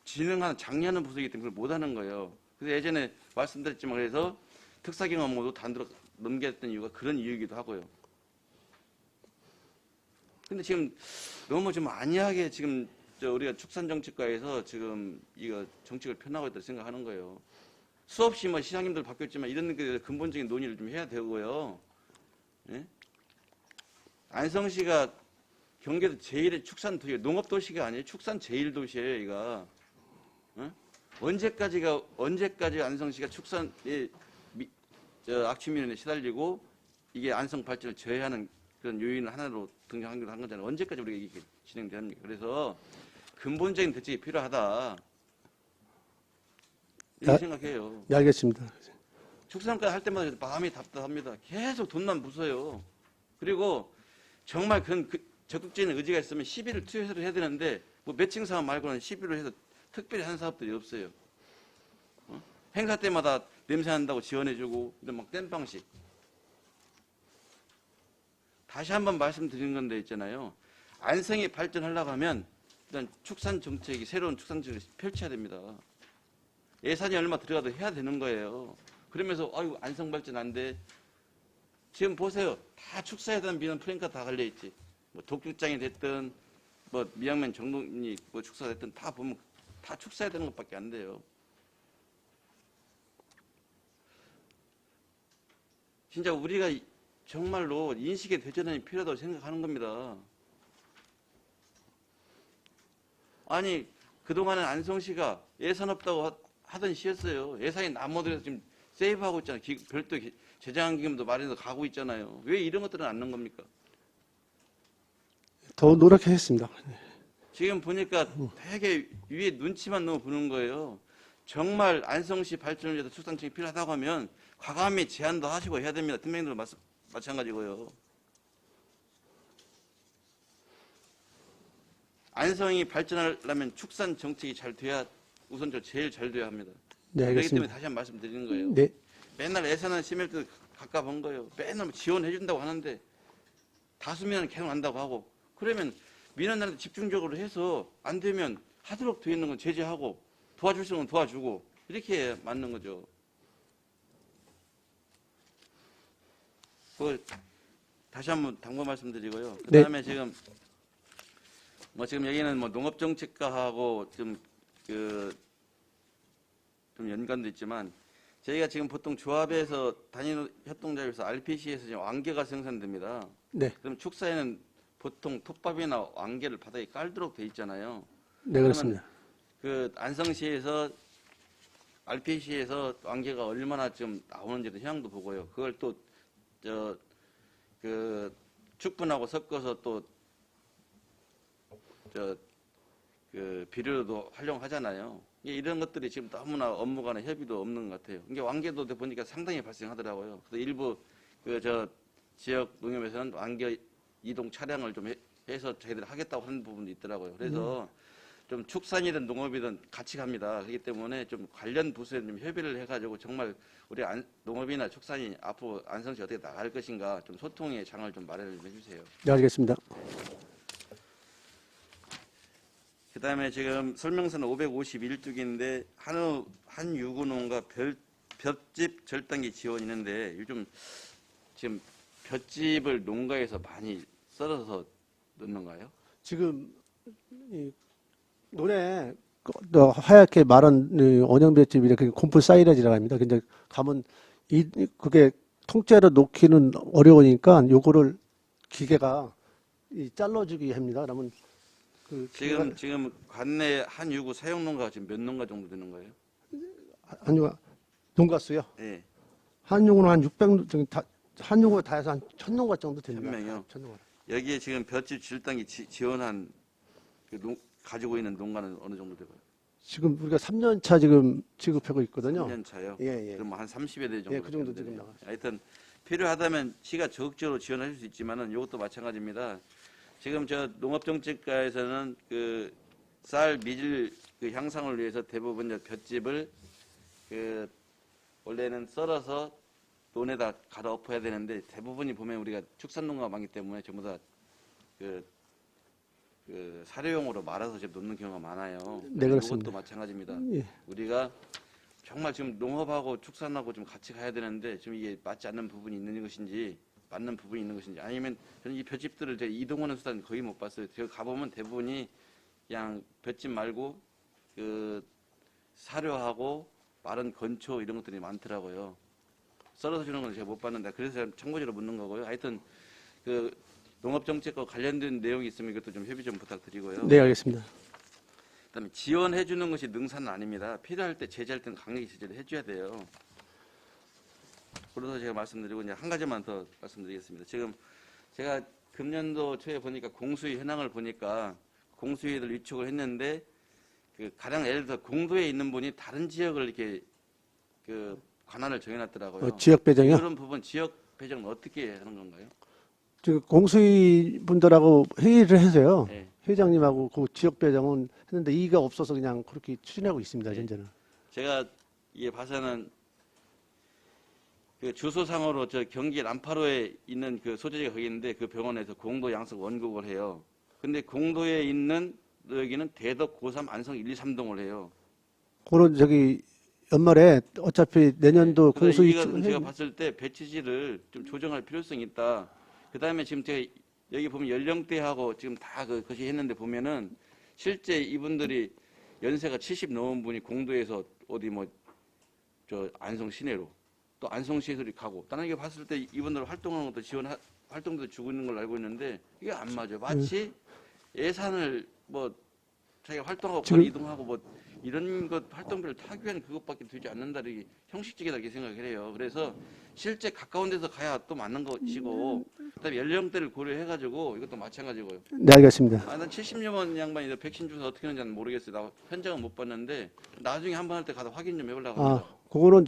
진행하는 장려하는 부서이기 때문에 그걸 못하는 거예요. 그래서 예전에 말씀드렸지만 그래서 특사경 업무도 단독 넘겼던 이유가 그런 이유이기도 하고요. 근데 지금 너무 좀 안이하게 지금 우리가 축산정책과에서 지금 이거 정책을 펴나가고 있다고 생각하는 거예요. 수없이 시장님들 바뀌었지만 이런 근본적인 논의를 좀 해야 되고요. 예? 안성시가 경기도 제1의 축산도시, 농업도시가 아니에요. 축산 제1도시예요, 이가. 언제까지 안성시가 축산의 악취민원에 시달리고 이게 안성 발전을 저해하는 그런 요인 하나로 등장한 거잖아요. 언제까지 우리가 이게 진행됩니까? 그래서 근본적인 대책이 필요하다. 이렇게 생각해요. 네, 알겠습니다. 축산과 할 때마다 마음이 답답합니다. 계속 돈만 부숴요. 그리고 정말 적극적인 의지가 있으면 시비를 투여해서 해야 되는데 뭐 매칭 사업 말고는 시비로 해서 특별히 하는 사업들이 없어요. 행사 때마다 냄새 난다고 지원해주고 이런 막 땜방식. 다시 한번 말씀드리는 건데 있잖아요. 안성이 발전하려고 하면 일단 축산 정책이 새로운 축산 정책을 펼쳐야 됩니다. 예산이 얼마 들어가도 해야 되는 거예요. 그러면서 아유 안성 발전 안 돼. 지금 보세요. 다 축사에 대한 민원 프랭카 다 걸려 있지. 뭐 독육장이 됐든 뭐 미양면 정동이 뭐 축사 됐든 다 보면 다 축사에 되는 것밖에 안 돼요. 진짜 우리가 정말로 인식의 대전환이 필요하다고 생각하는 겁니다. 아니 그동안은 안성시가 예산 없다고 하던 시였어요. 예산이 남모들에서 지금 세이브하고 있잖아요. 별도 재정한 기금도 마련해서 가고 있잖아요. 왜 이런 것들은 안 넣은 겁니까? 더 노력했습니다. 지금 보니까 되게 위에 눈치만 너무 보는 거예요. 정말 안성시 발전을 위해서 축산청이 필요하다고 하면 과감히 제안도 하시고 해야 됩니다. 팀장님들 마찬가지고요. 안성이 발전하려면 축산 정책이 잘 돼야 우선적으로 제일 잘 돼야 합니다. 네, 그렇기 때문에 알겠습니다. 다시 한 번 말씀드리는 거예요. 네, 맨날 예산은 심혈도 가까운 거예요. 맨날 지원해준다고 하는데 다수 민원 계속 난다고 하고 그러면 민원한테 집중적으로 해서 안 되면 하도록 되어 있는 건 제재하고 도와줄 수 있는 건 도와주고 이렇게 맞는 거죠. 그걸 다시 한번 당부 말씀드리고요. 그 네. 다음에 지금 지금 여기는 뭐 농업정책과하고 좀 연관도 있지만 저희가 지금 보통 조합에서 단위 협동조합에서 RPC에서 지금 왕개가 생산됩니다. 네, 그럼 축사에는 보통 톱밥이나 왕개를 바닥에 깔도록 돼 있잖아요. 네, 그렇습니다. 그 안성시에서 RPC에서 왕개가 얼마나 좀 나오는지도 현황도 보고요. 그걸 또 축분하고 섞어서 또 비료도 활용하잖아요. 이런 것들이 지금 너무나 업무 간의 협의도 없는 것 같아요. 이게 왕개도 보니까 상당히 발생하더라고요. 그래서 일부 지역 농협에서는 왕개 이동 차량을 좀 해서 저희들 하겠다고 하는 부분도 있더라고요. 그래서 좀 축산이든 농업이든 같이 갑니다. 그렇기 때문에 좀 관련 부서에 좀 협의를 해가지고 정말 우리 농업이나 축산이 앞으로 안성시 어떻게 나갈 것인가 좀 소통의 장을 좀 마련을 좀 해주세요. 네, 알겠습니다. 그 다음에 지금 설명서는 551쪽인데 한유구농가 볏짚 절단기 지원이 있는데 요즘 지금 볏짚을 농가에서 많이 썰어서 넣는가요? 지금 이 논에 하얗게 마른 원형볏짚 이렇게 곰풀 사이레지라고 합니다. 근데 가면 그게 통째로 놓기는 어려우니까 요거를 기계가 잘라주기 합니다. 그러면 지금 관내 한유구 사용 농가가 지금 몇 농가 정도 되는 거예요? 한유가 농가수요. 네, 한유는 한 600, 한유가 다 해서 한 1000농가 정도 됩니다. 1000명이요? 1000농가. 여기에 지금 볏짚 절단기 지원한 가지고 있는 농가는 어느 정도 되고요? 지금 우리가 3년 차 지금 지급하고 있거든요. 3년 차요? 예, 예. 그럼 한 30여 대 정도. 예, 그 정도 되겠네요. 지금 나가요. 하여튼 필요하다면 시가 적극적으로 지원할 수 있지만은 이것도 마찬가지입니다. 지금 농업정책과에서는 쌀 미질 향상을 위해서 대부분 볏짚을 원래는 썰어서 논에다 갈아 엎어야 되는데 대부분이 보면 우리가 축산농가가 많기 때문에 전부 다 사료용으로 말아서 지금 놓는 경우가 많아요. 네, 그렇습니다. 이것도 마찬가지입니다. 예. 우리가 정말 지금 농업하고 축산하고 좀 같이 가야 되는데 지금 이게 맞지 않는 부분이 있는 것인지 맞는 부분이 있는 것인지 아니면 저는 이 볏짚들을 이동하는 수단 거의 못 봤어요. 제가 가보면 대부분이 그냥 볏짚 말고 사료하고 마른 건초 이런 것들이 많더라고요. 썰어서 주는 건 제가 못 봤는데 그래서 참고적으로 묻는 거고요. 하여튼 농업정책과 관련된 내용이 있으면 이것도 좀 협의 좀 부탁드리고요. 네, 알겠습니다. 그다음에 지원해 주는 것이 능사는 아닙니다. 필요할 때 제재할 때는 강력히 제재를 해줘야 돼요. 그래서 제가 말씀드리고 이제 한 가지만 더 말씀드리겠습니다. 지금 제가 금년도 초에 보니까 공수위 현황을 보니까 공수위를 위촉을 했는데 가령 예를 들어 공도에 있는 분이 다른 지역을 이렇게 관할을 정해놨더라고요. 지역 배정이요? 그런 부분 지역 배정은 어떻게 하는 건가요? 공수위 분들하고 회의를 해서요. 예. 회장님하고 그 지역 배정은 했는데 이의가 없어서 그냥 그렇게 추진하고 있습니다. 네. 현재는. 제가 이게 봐서는 그 주소상으로 저 경기 남파로에 있는 그 소재지가 거기 있는데 그 병원에서 공도 양성 원국을 해요. 근데 공도에 있는 여기는 대덕 고삼 안성 1, 2, 3동을 해요. 그런 연말에 어차피 내년도 그래서 공수위 이거 제가 봤을 때 배치지를 좀 조정할 필요성이 있다. 그 다음에 지금 제가 여기 보면 연령대하고 지금 다 그것이 했는데 보면은 실제 이분들이 연세가 70 넘은 분이 공도에서 어디 뭐 저 안성 시내로 또 안성시에서 이렇게 가고 나는 이게 봤을 때 이분들 활동하는 것도 활동도 주고 있는 걸로 알고 있는데 이게 안 맞아요. 마치 예산을 뭐 자기가 활동하고 지금- 이동하고 뭐 이런 것 활동비를 타기 위한 그것밖에 되지 않는다 이게 형식적이다 이렇게 생각을 해요. 그래서 실제 가까운 데서 가야 또 맞는 것이고 그다음에 연령대를 고려해가지고 이것도 마찬가지고요. 네, 알겠습니다. 난 70년 양반이 백신 주사 어떻게 하는지는 모르겠어요. 나 현장은 못 봤는데 나중에 한 번 할 때 가서 확인 좀 해보려고 합니다. 그거는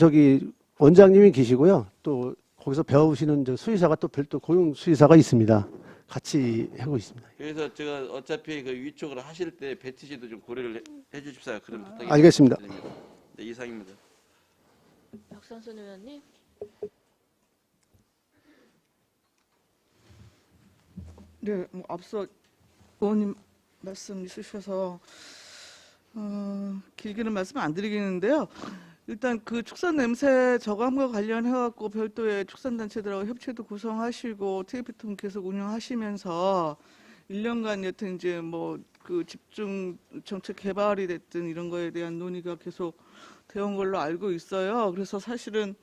원장님이 계시고요. 또 거기서 배우시는 수의사가 또 별도 고용 수의사가 있습니다. 같이 하고 있습니다. 그래서 제가 어차피 그 위촉을 하실 때 배치지도 좀 고려를 해 주십사 그런 부탁이 알겠습니다. 드립니다. 네, 이상입니다. 박선순 의원님. 네, 뭐 앞서 의원님 말씀 있으셔서 길게는 말씀 안 드리겠는데요. 일단 그 축산 냄새 저감과 관련해 갖고 별도의 축산 단체들하고 협체도 구성하시고 TF팀 계속 운영하시면서 1년간 여튼 이제 뭐 그 집중 정책 개발이 됐든 이런 거에 대한 논의가 계속 되온 걸로 알고 있어요. 그래서 사실은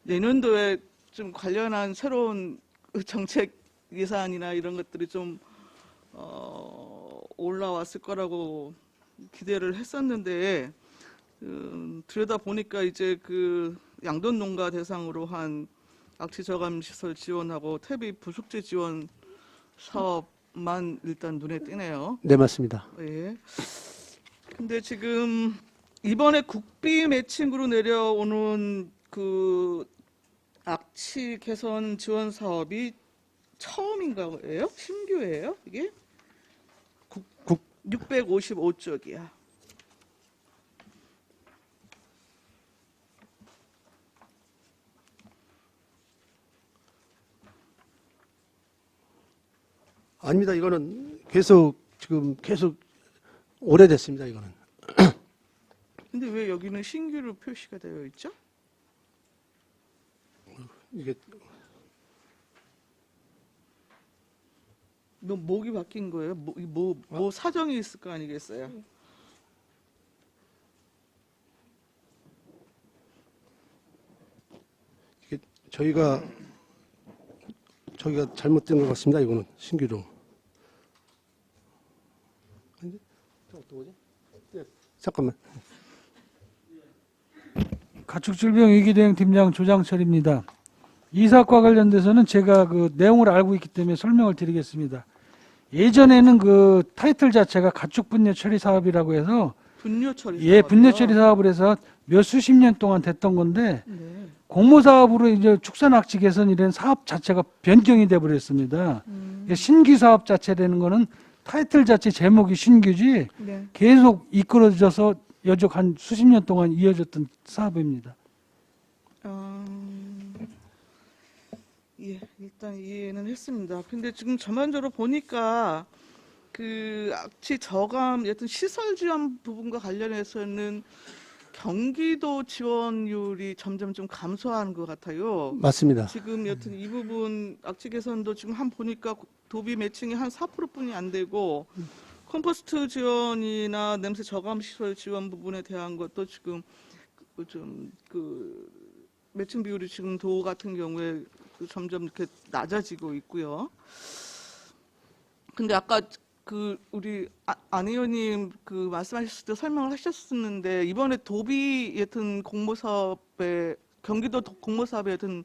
내년도에 좀 관련한 새로운 정책 예산이나 이런 것들이 좀 올라왔을 거라고 기대를 했었는데 들여다 보니까 이제 그 양돈 농가 대상으로 한 악취 저감 시설 지원하고 퇴비 부속재 지원 사업만 일단 눈에 띄네요. 네, 맞습니다. 예. 근데 지금 이번에 국비 매칭으로 내려오는 그 악취 개선 지원 사업이 처음인가요? 신규예요? 이게? 655쪽이야. 아닙니다. 이거는 계속 오래됐습니다. 이거는. 근데 왜 여기는 신규로 표시가 되어 있죠? 이게 목이 바뀐 거예요? 뭐 사정이 있을 거 아니겠어요? 저희가 잘못된 것 같습니다. 이거는 신규로. 잠깐만. 가축질병위기대응팀장 조장철입니다. 이 사업과 관련돼서는 제가 그 내용을 알고 있기 때문에 설명을 드리겠습니다. 예전에는 그 타이틀 자체가 가축 분뇨 처리 사업이라고 해서 분뇨 처리 예, 사업이요? 분뇨 처리 사업을 해서 몇 수십 년 동안 됐던 건데 네. 공모 사업으로 이제 축산 악취 개선이라는 사업 자체가 변경이 돼 버렸습니다. 신규 사업 자체라는 거는 타이틀 자체 제목이 신규지 네. 계속 이끌어져서 여적 한 수십 년 동안 이어졌던 사업입니다. 예, 일단 이해는 했습니다. 근데 지금 전반적으로 보니까 그 악취 저감, 여튼 시설 지원 부분과 관련해서는 경기도 지원율이 점점 좀 감소하는 것 같아요. 맞습니다. 지금 여튼 이 부분 악취 개선도 지금 한 보니까 도비 매칭이 한 4%뿐이 안 되고 컴포스트 지원이나 냄새 저감 시설 지원 부분에 대한 것도 지금 좀 그 매칭 비율이 지금 도 같은 경우에 점점 이렇게 낮아지고 있고요. 근데 아까 그 우리 안 의원님 그 말씀하셨을 때 설명을 하셨었는데 이번에 도비 여튼 공모사업에 경기도 공모사업에 여튼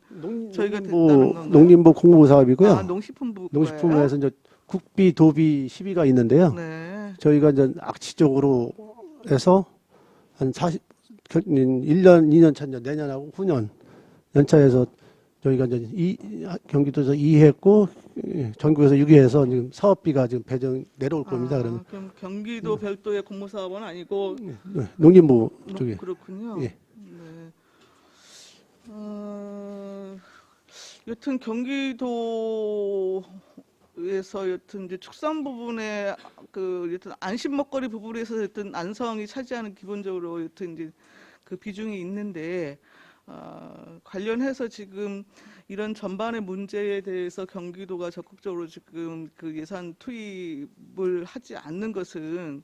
저희가 됐다는 건가요? 농림부 공모 사업이고요. 농식품부 농식품부에서 이제 국비, 도비 시비가 있는데요. 네. 저희가 이제 악취 쪽으로 해서 한 1년, 2년 차, 이제 내년하고 후년 연차에서 저희가 이제 경기도에서 2위 했고 전국에서 6위 해서 지금 사업비가 지금 배정 내려올 겁니다. 그러면 그럼 경기도 별도의 공모사업은 아니고 농림부 쪽에. 그렇군요. 예. 네. 여튼 경기도에서 여튼 이제 축산 부분에 그 여튼 안심 먹거리 부분에서 여튼 안성이 차지하는 기본적으로 여튼 이제 그 비중이 있는데 관련해서 지금 이런 전반의 문제에 대해서 경기도가 적극적으로 지금 그 예산 투입을 하지 않는 것은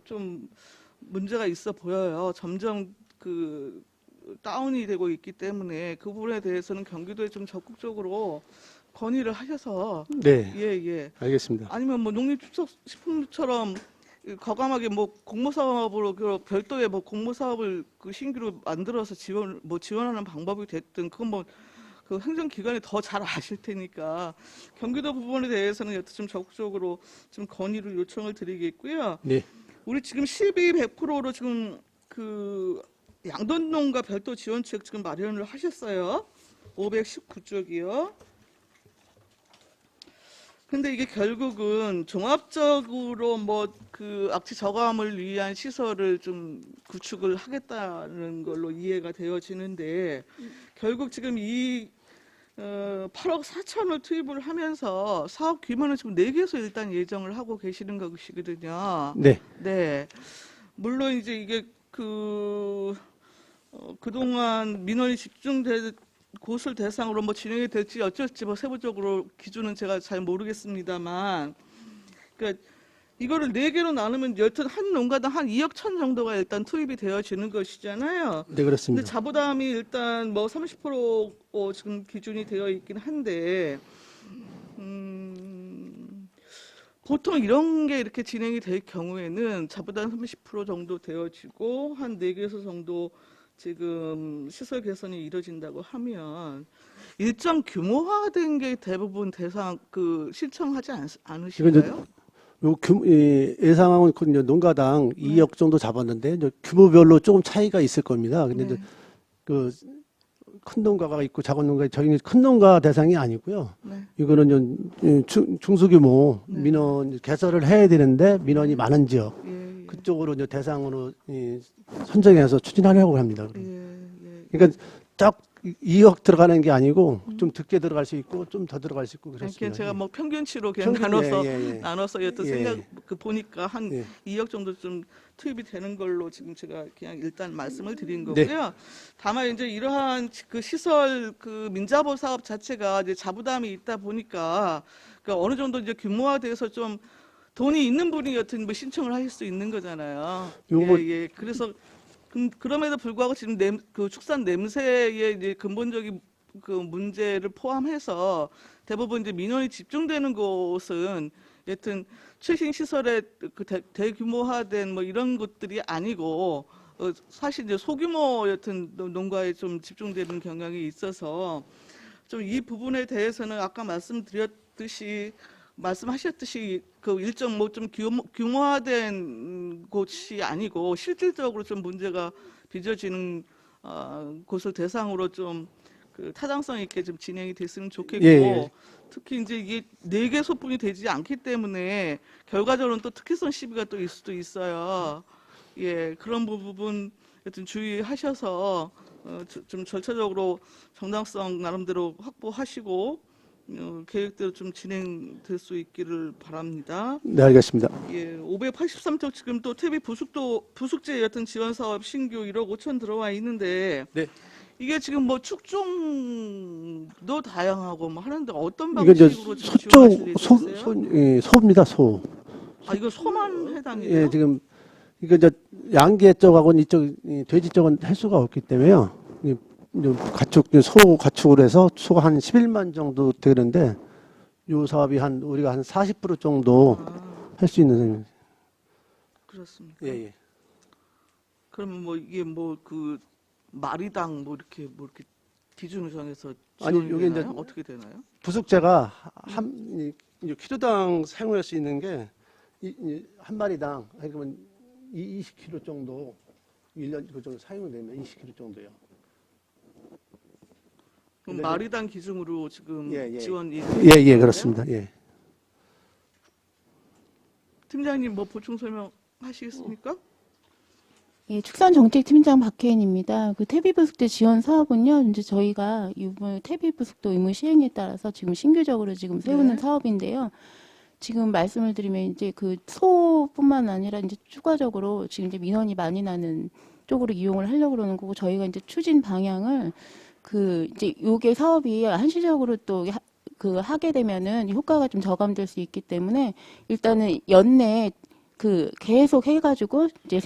좀 문제가 있어 보여요. 점점 그 다운이 되고 있기 때문에 그 부분에 대해서는 경기도에 좀 적극적으로 건의를 하셔서 네, 예. 알겠습니다. 아니면 뭐 농림축산식품처럼 과감하게 뭐 공모사업으로 그 별도의 뭐 공모사업을 그 신규로 만들어서 지원하는 방법이 됐든 그건 뭐 그 행정기관이 더 잘 아실 테니까 경기도 부분에 대해서는 여튼 좀 적극적으로 좀 건의를 요청을 드리겠고요. 네, 우리 지금 100%로 지금 그 양돈농가 별도 지원책 지금 마련을 하셨어요. 519쪽이요. 근데 이게 결국은 종합적으로 뭐 그 악취 저감을 위한 시설을 좀 구축을 하겠다는 걸로 이해가 되어지는데 결국 지금 이 8억 4천을 투입을 하면서 사업 규모는 지금 4개에서 일단 예정을 하고 계시는 것이거든요. 네, 네. 물론 이제 이게 그동안 민원이 집중된 곳을 대상으로 뭐 진행이 될지 어쩔지 뭐 세부적으로 기준은 제가 잘 모르겠습니다만, 그러니까 이거를 4개로 나누면 여튼 한 농가당 한 2억 천 정도가 일단 투입이 되어지는 것이잖아요. 네 근데 그렇습니다. 자부담이 일단 뭐 30% 지금 기준이 되어 있긴 한데, 보통 이런 게 이렇게 진행이 될 경우에는 자부담 30% 정도 되어지고 한 4개에서 정도 지금 시설 개선이 이루어진다고 하면 일정 규모화된 게 대부분 대상 그 신청하지 않으실까요? 예상은 이제 농가당 2억 정도 잡았는데 이제 규모별로 조금 차이가 있을 겁니다. 근데 네. 이제 그 큰 농가가 있고 작은 농가, 저희는 큰 농가 대상이 아니고요. 네. 이거는 중소규모 네. 민원 개설을 해야 되는데 민원이 많은 지역 예, 그쪽으로 이제 대상으로 선정해서 추진하려고 합니다. 예. 그러니까 딱 2억 들어가는 게 아니고 좀 늦게 들어갈 수 있고 좀 더 들어갈 수 있고 그러니까 그렇습니다. 제가 뭐 평균치로 그냥 나눠서 여튼 예. 생각 그 보니까 한 예. 2억 정도 좀 투입이 되는 걸로 지금 제가 그냥 일단 말씀을 드린 네. 거고요. 다만 이제 이러한 그 시설 그 민자보 사업 자체가 이제 자부담이 있다 보니까 그러니까 어느 정도 이제 규모화돼서 좀 돈이 있는 분이 여튼 뭐 신청을 하실 수 있는 거잖아요. 요거 예. 그래서 그럼에도 불구하고 지금 그 축산 냄새의 이제 근본적인 그 문제를 포함해서 대부분 이제 민원이 집중되는 곳은 여튼 최신 시설의 그 대규모화된 뭐 이런 것들이 아니고 사실 이제 소규모 여튼 농가에 좀 집중되는 경향이 있어서 좀 이 부분에 대해서는 아까 말씀하셨듯이 그 일정 뭐 좀 규모화된 곳이 아니고 실질적으로 좀 문제가 빚어지는 곳을 대상으로 좀 그 타당성 있게 좀 진행이 됐으면 좋겠고 예. 특히 이제 이게 4개 소분이 되지 않기 때문에 결과적으로는 또 특혜성 시비가 또 있을 수도 있어요. 예, 그런 부분 여튼 주의하셔서 좀 절차적으로 정당성 나름대로 확보하시고 계획대로 좀 진행될 수 있기를 바랍니다. 네, 알겠습니다. 예, 583쪽 지금 또 퇴비 부숙제 여튼 지원 사업 신규 1억 5천 들어와 있는데 네. 이게 지금 뭐 축종도 다양하고 뭐 하는데 어떤 이거 이제 방식으로 지금 지원하실 예정이세요? 소입니다, 소. 아, 이거 소만 해당이에요? 예, 지금 이거 이제 양계 쪽하고는 이쪽 돼지 쪽은 할 수가 없기 때문에요. 소 가축을 해서 소가 한 11만 정도 되는데 요 사업이 우리가 한 40% 정도 할 수 있는 셈입니다. 그렇습니까? 예. 그러면 뭐 이게 뭐 그 마리당 뭐 이렇게 기준을 정해서 아니, 지원이 요게 되나요? 이제 어떻게 되나요? 부속제가 키로당 사용할 수 있는 게 한 마리당 그러면 20kg 정도 1년 그 정도 사용이 되면 20kg 정도요. 그럼 네, 마리당 기준으로 지금 예, 예. 지원이 예, 그렇습니다. 예. 팀장님 뭐 보충 설명하시겠습니까? 예, 축산정책팀장 박혜인입니다. 그 퇴비부숙대 지원 사업은요, 이제 저희가 이번 퇴비부숙도 의무 시행에 따라서 지금 신규적으로 지금 세우는 네. 사업인데요. 지금 말씀을 드리면 이제 그 소뿐만 아니라 이제 추가적으로 지금 이제 민원이 많이 나는 쪽으로 이용을 하려고 그러는 거고, 저희가 이제 추진 방향을 그 이제 요게 사업이 한시적으로 또 하게 되면은 효과가 좀 저감될 수 있기 때문에 일단은 연내 그 계속 해가지고 이제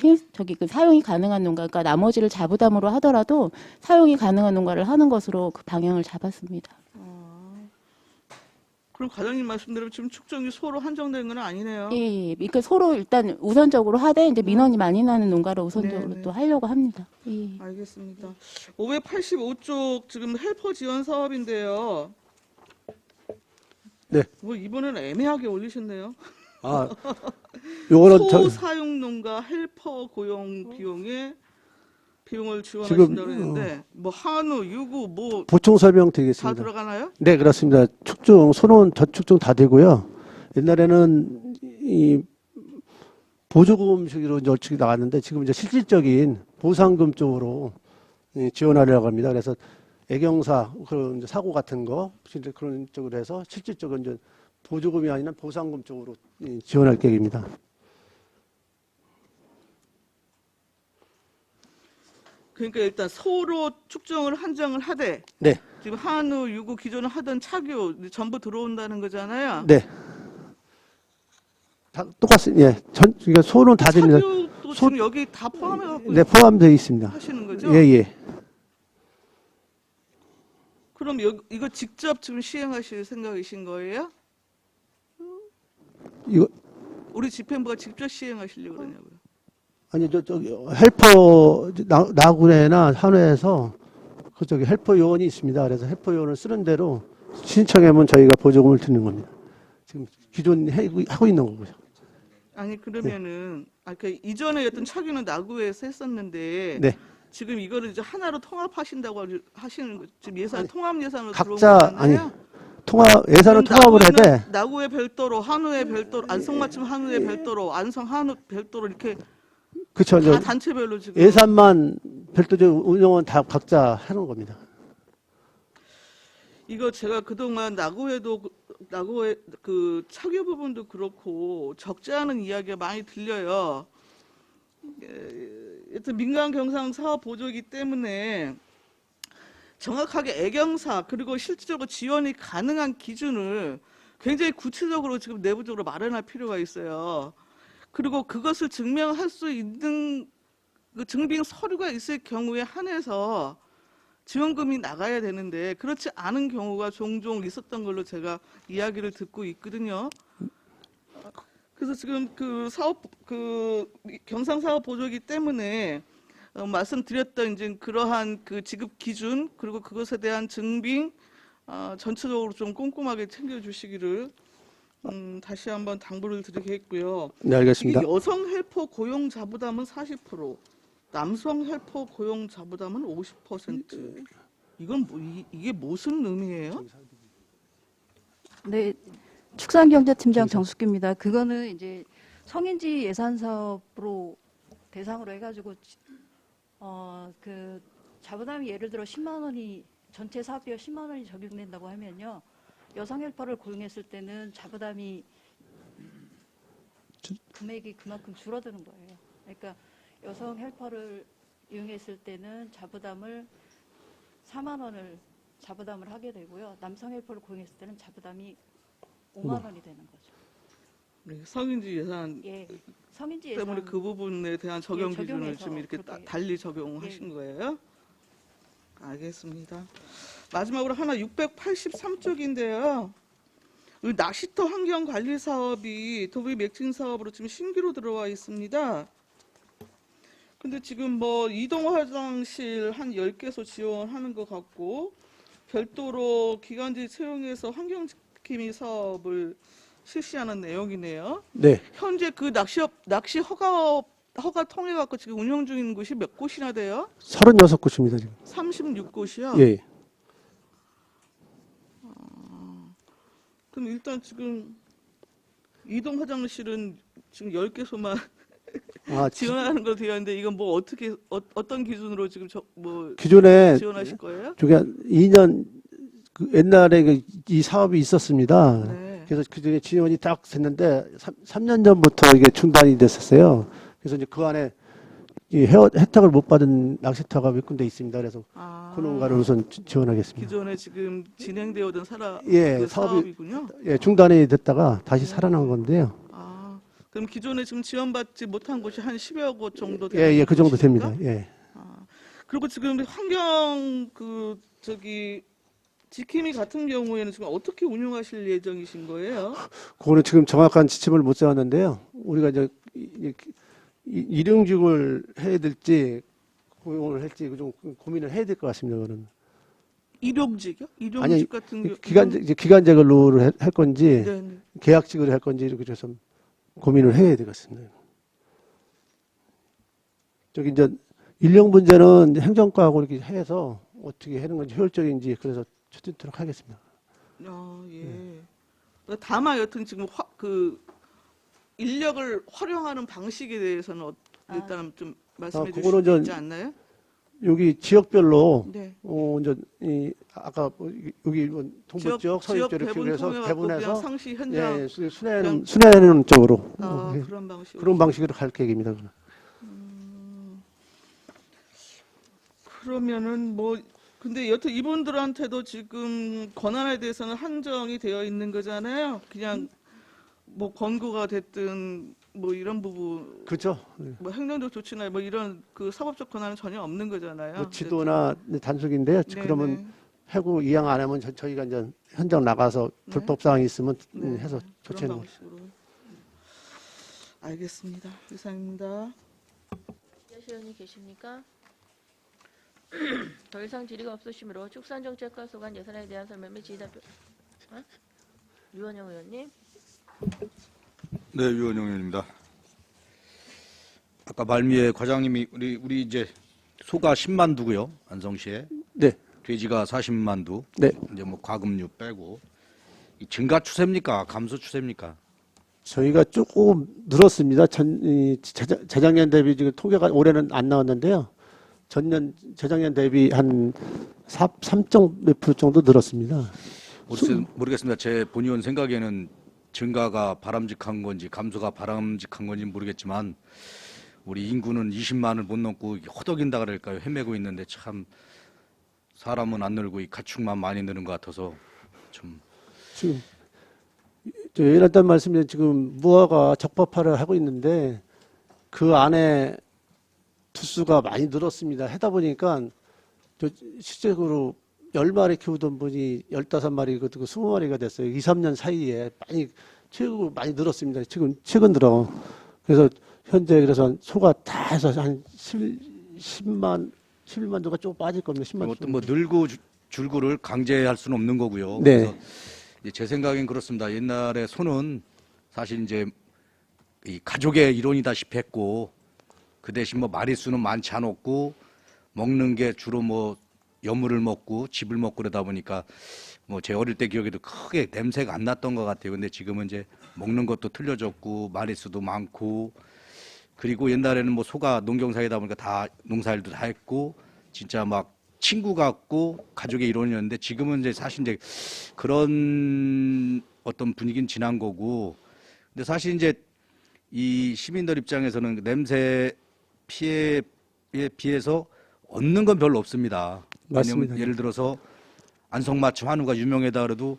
그 사용이 가능한 농가, 그러니까 나머지를 자부담으로 하더라도 사용이 가능한 농가를 하는 것으로 그 방향을 잡았습니다. 그럼 과장님 말씀대로 지금 축정이 소로 한정된 건 아니네요. 예, 예. 그러니까 서로 일단 우선적으로 하되 이제 민원이 많이 나는 농가를 우선적으로 네, 네. 또 하려고 합니다. 예. 알겠습니다. 585쪽 지금 헬퍼 지원 사업인데요. 네. 뭐 이번에는 애매하게 올리셨네요. 아, 요거는 소 사육 농가 헬퍼 고용 비용을 지금, 지원하신다고 했는데 뭐 한우, 유구 뭐 다 보충 설명 드리겠습니다. 들어가나요? 네, 그렇습니다. 축중, 소는 저축중 다 되고요. 옛날에는 이 보조금식으로 이제 얼추 나갔는데 지금 이제 실질적인 보상금 쪽으로 지원하려고 합니다. 그래서 애경사, 그런 이제 사고 같은 거, 실제 그런 쪽으로 해서 실질적으로 이제 보조금이 아니라 보상금 쪽으로 지원할 계획입니다. 그러니까 일단 소로 축정을 한정을 하되 네, 지금 한우, 유구 기존에 하던 착유 전부 들어온다는 거잖아요. 네. 다 똑같습니다. 예, 그러니까 소는 다 됩니다. 착유도 소- 지금 여기 다 포함해 갖고 네, 포함되어 있습니다. 하시는 거죠? 예, 예. 그럼 이거 직접 지금 시행하실 생각이신 거예요? 이거, 우리 집행부가 직접 시행하시려고 그러냐고요. 아니, 저기, 헬퍼, 나군회나 한회에서 그 저기 헬퍼 요원이 있습니다. 그래서 헬퍼 요원을 쓰는 대로 신청하면 저희가 보조금을 드리는 겁니다. 지금 기존 하고 있는 거고요. 아니 그러면은 그 이전에 어떤 착유는 나구에서 했었는데 네. 지금 이거를 이제 하나로 통합하신다고 하시는 거 지금 예산 통합 예산으로 각자, 들어온 거잖아요. 아니, 예산을 통합을 해야 돼. 나구에 별도로, 한우에 별도로, 안성맞춤 한우에 별도로, 안성 한우 별도로 이렇게 그쵸. 다 단체별로 지금 예산만 별도적 운영은 다 각자 하는 겁니다. 이거 제가 그동안 나구에 그 착유 부분도 그렇고 적지 않은 이야기가 많이 들려요. 여튼 민간 경상 사업 보조이기 때문에 정확하게 애경사 그리고 실질적으로 지원이 가능한 기준을 굉장히 구체적으로 지금 내부적으로 마련할 필요가 있어요. 그리고 그것을 증명할 수 있는 그 증빙 서류가 있을 경우에 한해서 지원금이 나가야 되는데 그렇지 않은 경우가 종종 있었던 걸로 제가 이야기를 듣고 있거든요. 그래서 지금 그 사업 그 경상 사업 보조이기 때문에 말씀드렸던 이제 그러한 그 지급 기준 그리고 그것에 대한 증빙 전체적으로 좀 꼼꼼하게 챙겨주시기를 다시 한번 당부를 드리겠고요. 네, 알겠습니다. 이게 여성 헬퍼 고용 자부담은 40%, 남성 헬퍼 고용 자부담은 50%. 이건 이게 무슨 의미예요? 네, 축산경제팀장 정숙기입니다. 그거는 이제 성인지 예산 사업으로 대상으로 해가지고 그 자부담이 예를 들어 10만 원이 전체 사업비가 10만 원이 적용된다고 하면요, 여성 헬퍼를 고용했을 때는 자부담이 금액이 그만큼 줄어드는 거예요. 그러니까 여성 헬퍼를 이용했을 때는 자부담을 4만 원을 자부담을 하게 되고요. 남성 헬퍼를 고용했을 때는 자부담이 5만 원이 되는 거죠. 네, 성인지 예산 예, 성인지 예산 때문에 그 부분에 대한 적용 예, 기준을 적용해서 지금 이렇게 그렇게. 달리 적용하신 예. 거예요? 알겠습니다. 마지막으로 하나 683쪽인데요. 낚시터 환경 관리 사업이 도비 매칭 사업으로 지금 신규로 들어와 있습니다. 근데 지금 뭐 이동 화장실 한 10개소 지원하는 것 같고 별도로 기간지 채용해서 환경지킴이 사업을 실시하는 내용이네요. 네, 현재 그 낚시 허가 통해 갖고 지금 운영 중인 곳이 몇 곳이나 돼요? 36곳입니다, 지금. 36곳이요. 예. 그럼 일단 지금 이동 화장실은 지금 10개소만 아, 지원하는 걸로 되어 있는데 이건 뭐 어떻게 어떤 기준으로 지금 기존에 지원하실 거예요? 저기 한 2년 그 옛날에 이 사업이 있었습니다. 네. 그래서 그중에 지원이 딱 됐는데 3년 전부터 이게 중단이 됐었어요. 그래서 이제 그 안에 이 혜택을 못 받은 낚시터가 몇 군데 있습니다. 그래서 그 농가를 우선 지원하겠습니다. 기존에 지금 진행되어 오던 예, 그 사업이- 사업이군요. 예, 중단이 됐다가 다시 살아난 건데요. 아, 그럼 기존에 지금 지원받지 못한 곳이 한 10여 곳 정도 되는 예, 예, 그 정도 곳입니까? 됩니다. 예. 그리고 지금 환경 지킴이 같은 경우에는 지금 어떻게 운영하실 예정이신 거예요? 그거는 지금 정확한 지침을 못 세웠는데요. 우리가 이제 일용직을 해야 될지 고용을 할지 좀 고민을 해야 될 것 같습니다. 그거는 일용직이요? 일용직 아니, 같은 경우 기간제 근로를 할 건지 네, 네. 계약직을 할 건지 이렇게 좀 고민을 해야 되겠습니다. 저기 이제 인력 문제는 행정과하고 이렇게 해서 어떻게 하는 건지 효율적인지 그래서 추진토록 하겠습니다. 예. 다만 여튼 지금 인력을 활용하는 방식에 대해서는 일단 좀 말씀해 주실 그거는 수 있지 않나요? 여기 지역별로 네. 이제 아까 여기 동부 지역, 서쪽 이렇게 해서 배분해서 상시 현장 예, 순회하는 쪽으로 그런 방식으로 그런 방식으로 갈 계획입니다. 그러면은 근데 여튼 이분들한테도 지금 권한에 대해서는 한정이 되어 있는 거잖아요. 그냥 권고가 됐든 이런 부분 그렇죠. 행정적 조치나 이런 그 사법적 권한은 전혀 없는 거잖아요. 지도나 단속인데요. 네네. 그러면 해고 이양 안 하면 저희가 이제 현장 나가서 불법 사항이 있으면 해서 그런 조치하는 거죠. 방식으로. 알겠습니다. 이상입니다. 시원이 계십니까? 더 이상 질의가 없으시므로 축산정책과 소관 예산에 대한 설명 및 질의답변. 유원영 의원님. 네, 유원영 의원입니다. 아까 말미에 과장님이 우리 이제 소가 10만 두고요, 안성시에. 네. 돼지가 40만 두. 네. 이제 과금류 빼고 이 증가 추세입니까, 감소 추세입니까? 저희가 조금 늘었습니다. 재작년 대비 지금 통계가 올해는 안 나왔는데요. 재작년 대비 한 3몇 프로 정도 늘었습니다. 모르겠습니다. 제 본의원 생각에는 증가가 바람직한 건지 감소가 바람직한 건지 모르겠지만 우리 인구는 20만을 못 넘고 허덕인다 그럴까요? 헤매고 있는데 참 사람은 안 늘고 이 가축만 많이 느는 것 같아서 좀 지금 예전했던 말씀이 지금 무화과 적법화를 하고 있는데 그 안에 두수가 많이 늘었습니다. 하다 보니까 실제로 10마리 키우던 분이 15마리, 20마리가 됐어요. 2, 3년 사이에 최고 많이 늘었습니다. 최근 들어. 그래서 현재 그래서 소가 다 해서 한 11만 두가 조금 빠질 겁니다. 10만 어떤 늘고 줄고를 강제할 수는 없는 거고요. 네. 그래서 이제 제 생각엔 그렇습니다. 옛날에 소는 사실 이제 이 가족의 일원이다시피 했고 그 대신 마리수는 많지 않았고 먹는 게 주로 여물을 먹고 즙을 먹고 그러다 보니까 제 어릴 때 기억에도 크게 냄새가 안 났던 것 같아요. 근데 지금은 이제 먹는 것도 틀려졌고 마리수도 많고 그리고 옛날에는 소가 농경사이다 보니까 다 농사일도 다 했고 진짜 친구 같고 가족의 일원이었는데 지금은 이제 사실 이제 그런 어떤 분위기는 지난 거고 근데 사실 이제 이 시민들 입장에서는 냄새 피해에 비해서 얻는 건 별로 없습니다. 맞습니다. 왜냐면 예를 들어서 안성맞춤 한우가 유명하다 그래도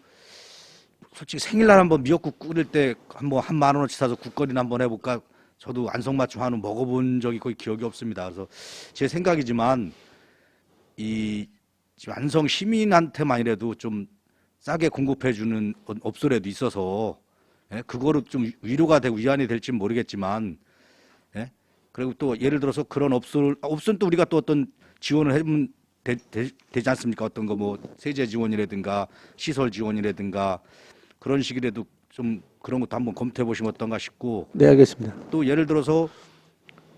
솔직히 생일날 한번 미역국 끓일 때 한 1만 원어치 사서 국거리나 한번 해볼까 저도 안성맞춤 한우 먹어본 적이 거의 기억이 없습니다. 그래서 제 생각이지만 이 지금 안성 시민한테만이라도 좀 싸게 공급해주는 업소라도 있어서 그거로 좀 위로가 되고 위안이 될지는 모르겠지만 그리고 또 예를 들어서 그런 업소는 또 우리가 또 어떤 지원을 해보면 되지 않습니까? 어떤 세제 지원이라든가 시설 지원이라든가 그런 식이라도 좀 그런 것도 한번 검토해 보시면 어떤가 싶고. 네, 알겠습니다. 또 예를 들어서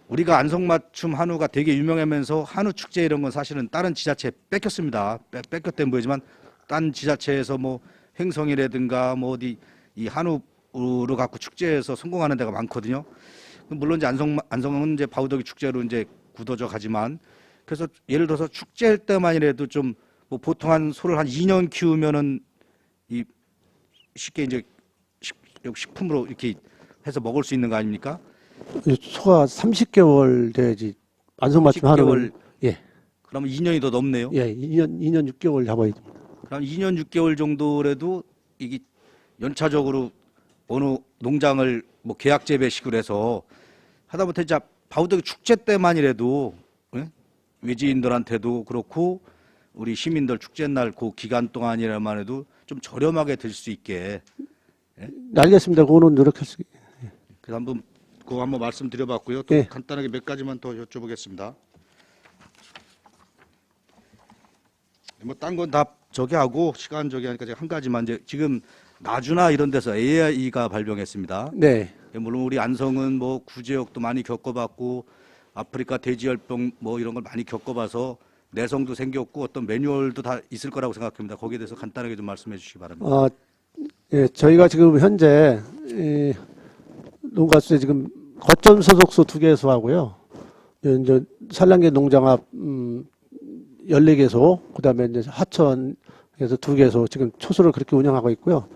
우리가 안성맞춤 한우가 되게 유명하면서 한우 축제 이런 건 사실은 다른 지자체에 뺏겼습니다. 뺏겼다는 보이지만 다른 지자체에서 횡성이라든가 뭐 어디 이 한우로 갖고 축제에서 성공하는 데가 많거든요. 물론 이제 안성은 이제 바우더기 축제로 이제 굳어져 가지만, 그래서 예를 들어서 축제일 때만이라도 좀 뭐 보통 한 소를 한 2년 키우면은 이 쉽게 이제 식품으로 이렇게 해서 먹을 수 있는 거 아닙니까? 소가 30개월 돼야지 안성맞춤 하는. 예. 그러면 2년이 더 넘네요. 예, 2년 6개월 잡아야 됩니다. 그럼 2년 6개월 정도라도 이게 연차적으로 어느 농장을 뭐 계약 재배식으로 해서 하다못해 이제 바우더기 축제 때만이라도, 예? 외지인들한테도 그렇고 우리 시민들 축제날 그 기간 동안이라만 해도 좀 저렴하게 들 수 있게. 네, 알겠습니다. 그거는 노력할 수. 그래서 그거 한번 말씀드려봤고요. 또 예. 간단하게 몇 가지만 더 여쭤보겠습니다. 뭐 딴 건 다 저기 하고 시간 저기 하니까 제가 한 가지만, 이제 지금 나주나 이런 데서 AI가 발병했습니다. 네. 물론 우리 안성은 뭐 구제역도 많이 겪어봤고 아프리카 돼지열병 뭐 이런 걸 많이 겪어봐서 내성도 생겼고 어떤 매뉴얼도 다 있을 거라고 생각합니다. 거기에 대해서 간단하게 좀 말씀해 주시기 바랍니다. 예, 저희가 지금 현재 농가수에 지금 거점 소속소 2개소 하고요. 이제 산란계 농장합 14개소, 그다음에 이제 하천에서 2개소 지금 초소를 그렇게 운영하고 있고요.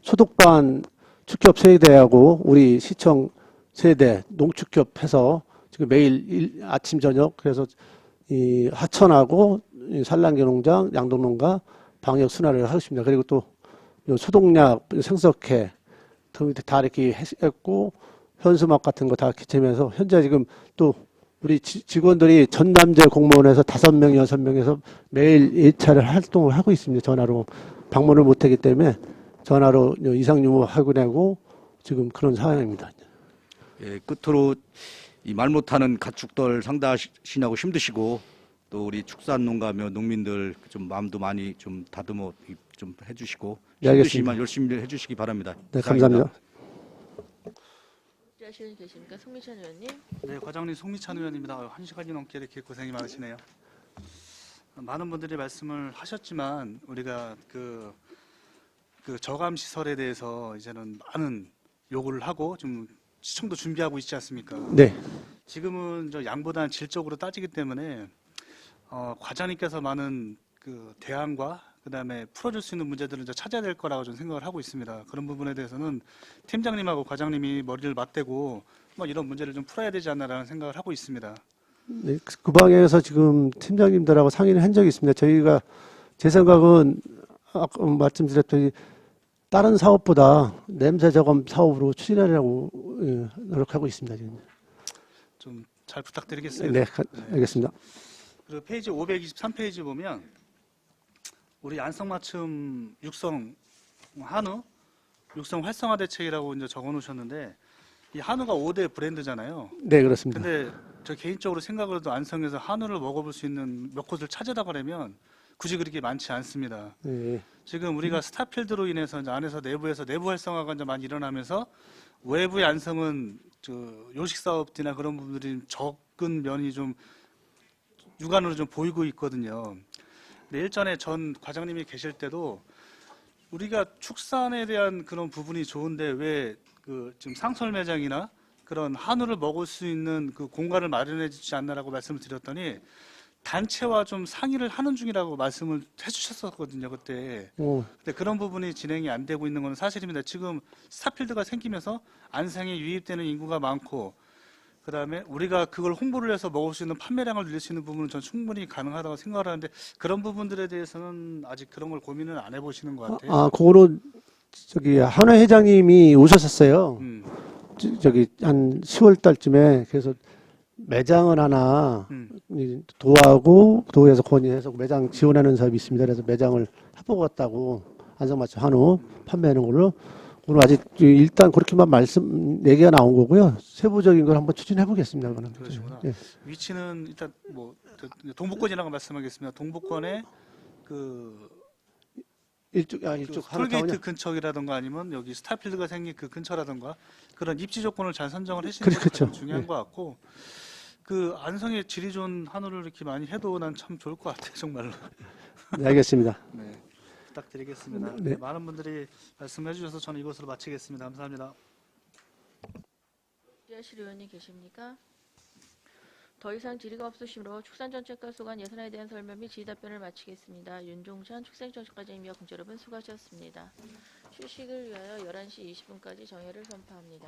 소독반 축협 세대하고 우리 시청 세대 농축협 해서 지금 매일 아침 저녁 그래서 이 하천하고 이 산란계 농장, 양동농가 방역 순환을 하고 있습니다. 그리고 또 요 소독약, 생석회 다 이렇게 했고 현수막 같은 거 다 개최하면서 현재 지금 또 우리 직원들이 전남제 공무원에서 5명, 6명에서 매일 1차를 활동을 하고 있습니다. 전화로 방문을 못하기 때문에 전화로 이상 유무 확인하고 지금 그런 상황입니다. 예, 끝으로 이 말 못하는 가축들 상다하시냐고 힘드시고 또 우리 축산농가며 농민들 좀 마음도 많이 좀 다듬어 좀 해주시고 네, 힘드시지만 열심히 해주시기 바랍니다. 네, 감사합니다. 질문 되십니까? 송미찬 의원님. 네, 과장님 송미찬 의원입니다. 1시간이 넘게 이렇게 고생이 많으시네요. 많은 분들이 말씀을 하셨지만 우리가 그 저감 시설에 대해서 이제는 많은 요구를 하고 좀 시청도 준비하고 있지 않습니까? 네. 지금은 저 양보다는 질적으로 따지기 때문에 과장님께서 많은 그 대안과 그다음에 풀어줄 수 있는 문제들을 이제 찾아야 될 거라고 저는 생각을 하고 있습니다. 그런 부분에 대해서는 팀장님하고 과장님이 머리를 맞대고 뭐 이런 문제를 좀 풀어야 되지 않나라는 생각을 하고 있습니다. 네, 그 방향에서 지금 팀장님들하고 상의를 한 적이 있습니다. 저희가 제 생각은 아까 말씀드렸더니 다른 사업보다 냄새 저감 사업으로 추진하려고 노력하고 있습니다. 지금. 좀 잘 부탁드리겠습니다. 네, 알겠습니다. 그리고 페이지 523페이지 보면 우리 안성맞춤 육성 한우 육성 활성화 대책이라고 이제 적어놓으셨는데 이 한우가 5대 브랜드잖아요. 네, 그렇습니다. 근데 저 개인적으로 생각을 해도 안성에서 한우를 먹어볼 수 있는 몇 곳을 찾으다 그러면 굳이 그렇게 많지 않습니다. 네. 지금 우리가 스타필드로 인해서 이제 안에서 내부에서 내부 활성화가 이제 많이 일어나면서 외부의 안성은 저 요식 사업이나 그런 부분들이 적은 면이 좀 육안으로 좀 보이고 있거든요. 근데 일전에 전 과장님이 계실 때도 우리가 축산에 대한 그런 부분이 좋은데 왜 그 지금 상설 매장이나 그런 한우를 먹을 수 있는 그 공간을 마련해 주지 않나라고 말씀을 드렸더니 단체와 좀 상의를 하는 중이라고 말씀을 해주셨었거든요, 그때. 근데 그런 부분이 진행이 안 되고 있는 건 사실입니다. 지금 스타필드가 생기면서 안성에 유입되는 인구가 많고, 그 다음에 우리가 그걸 홍보를 해서 먹을 수 있는 판매량을 늘릴 수 있는 부분은 전 충분히 가능하다고 생각을 하는데 그런 부분들에 대해서는 아직 그런 걸 고민을 안 해보시는 것 같아요. 그거는 저기 한우 회장님이 오셨었어요. 저기 한 10월 달쯤에 그래서 매장을 하나 도하고 도에서 건의해서 매장 지원하는 사업이 있습니다. 그래서 매장을 해보고 왔다고 안성맞춤 한우 판매하는 걸로 오늘 아직 일단 그렇게만 얘기가 나온 거고요. 세부적인 걸 한번 추진해 보겠습니다. 그러시구나. 예. 위치는 일단 뭐 동북권이라고 말씀하겠습니다. 동북권에 그 이쪽 톨게이트 근처라든가 아니면 여기 스타필드가 생긴 그 근처라든가 그런 입지 조건을 잘 선정을 해주시는 게 가장 중요한 것 같고 그 안성의 질이 좋은 한우를 이렇게 많이 해도 난 참 좋을 것 같아요, 정말로. 네, 알겠습니다. 네. 부탁드리겠습니다. 네. 많은 분들이 말씀해 주셔서 저는 이것으로 마치겠습니다. 감사합니다. 질의하실 의원이 계십니까? 더 이상 질의가 없으시므로 축산정책과 소관 예산에 대한 설명 및 질의 답변을 마치겠습니다. 윤종찬 축산정책과장님과 공자 여러분 수고하셨습니다. 휴식을 위하여 11시 20분까지 정회를 선포합니다.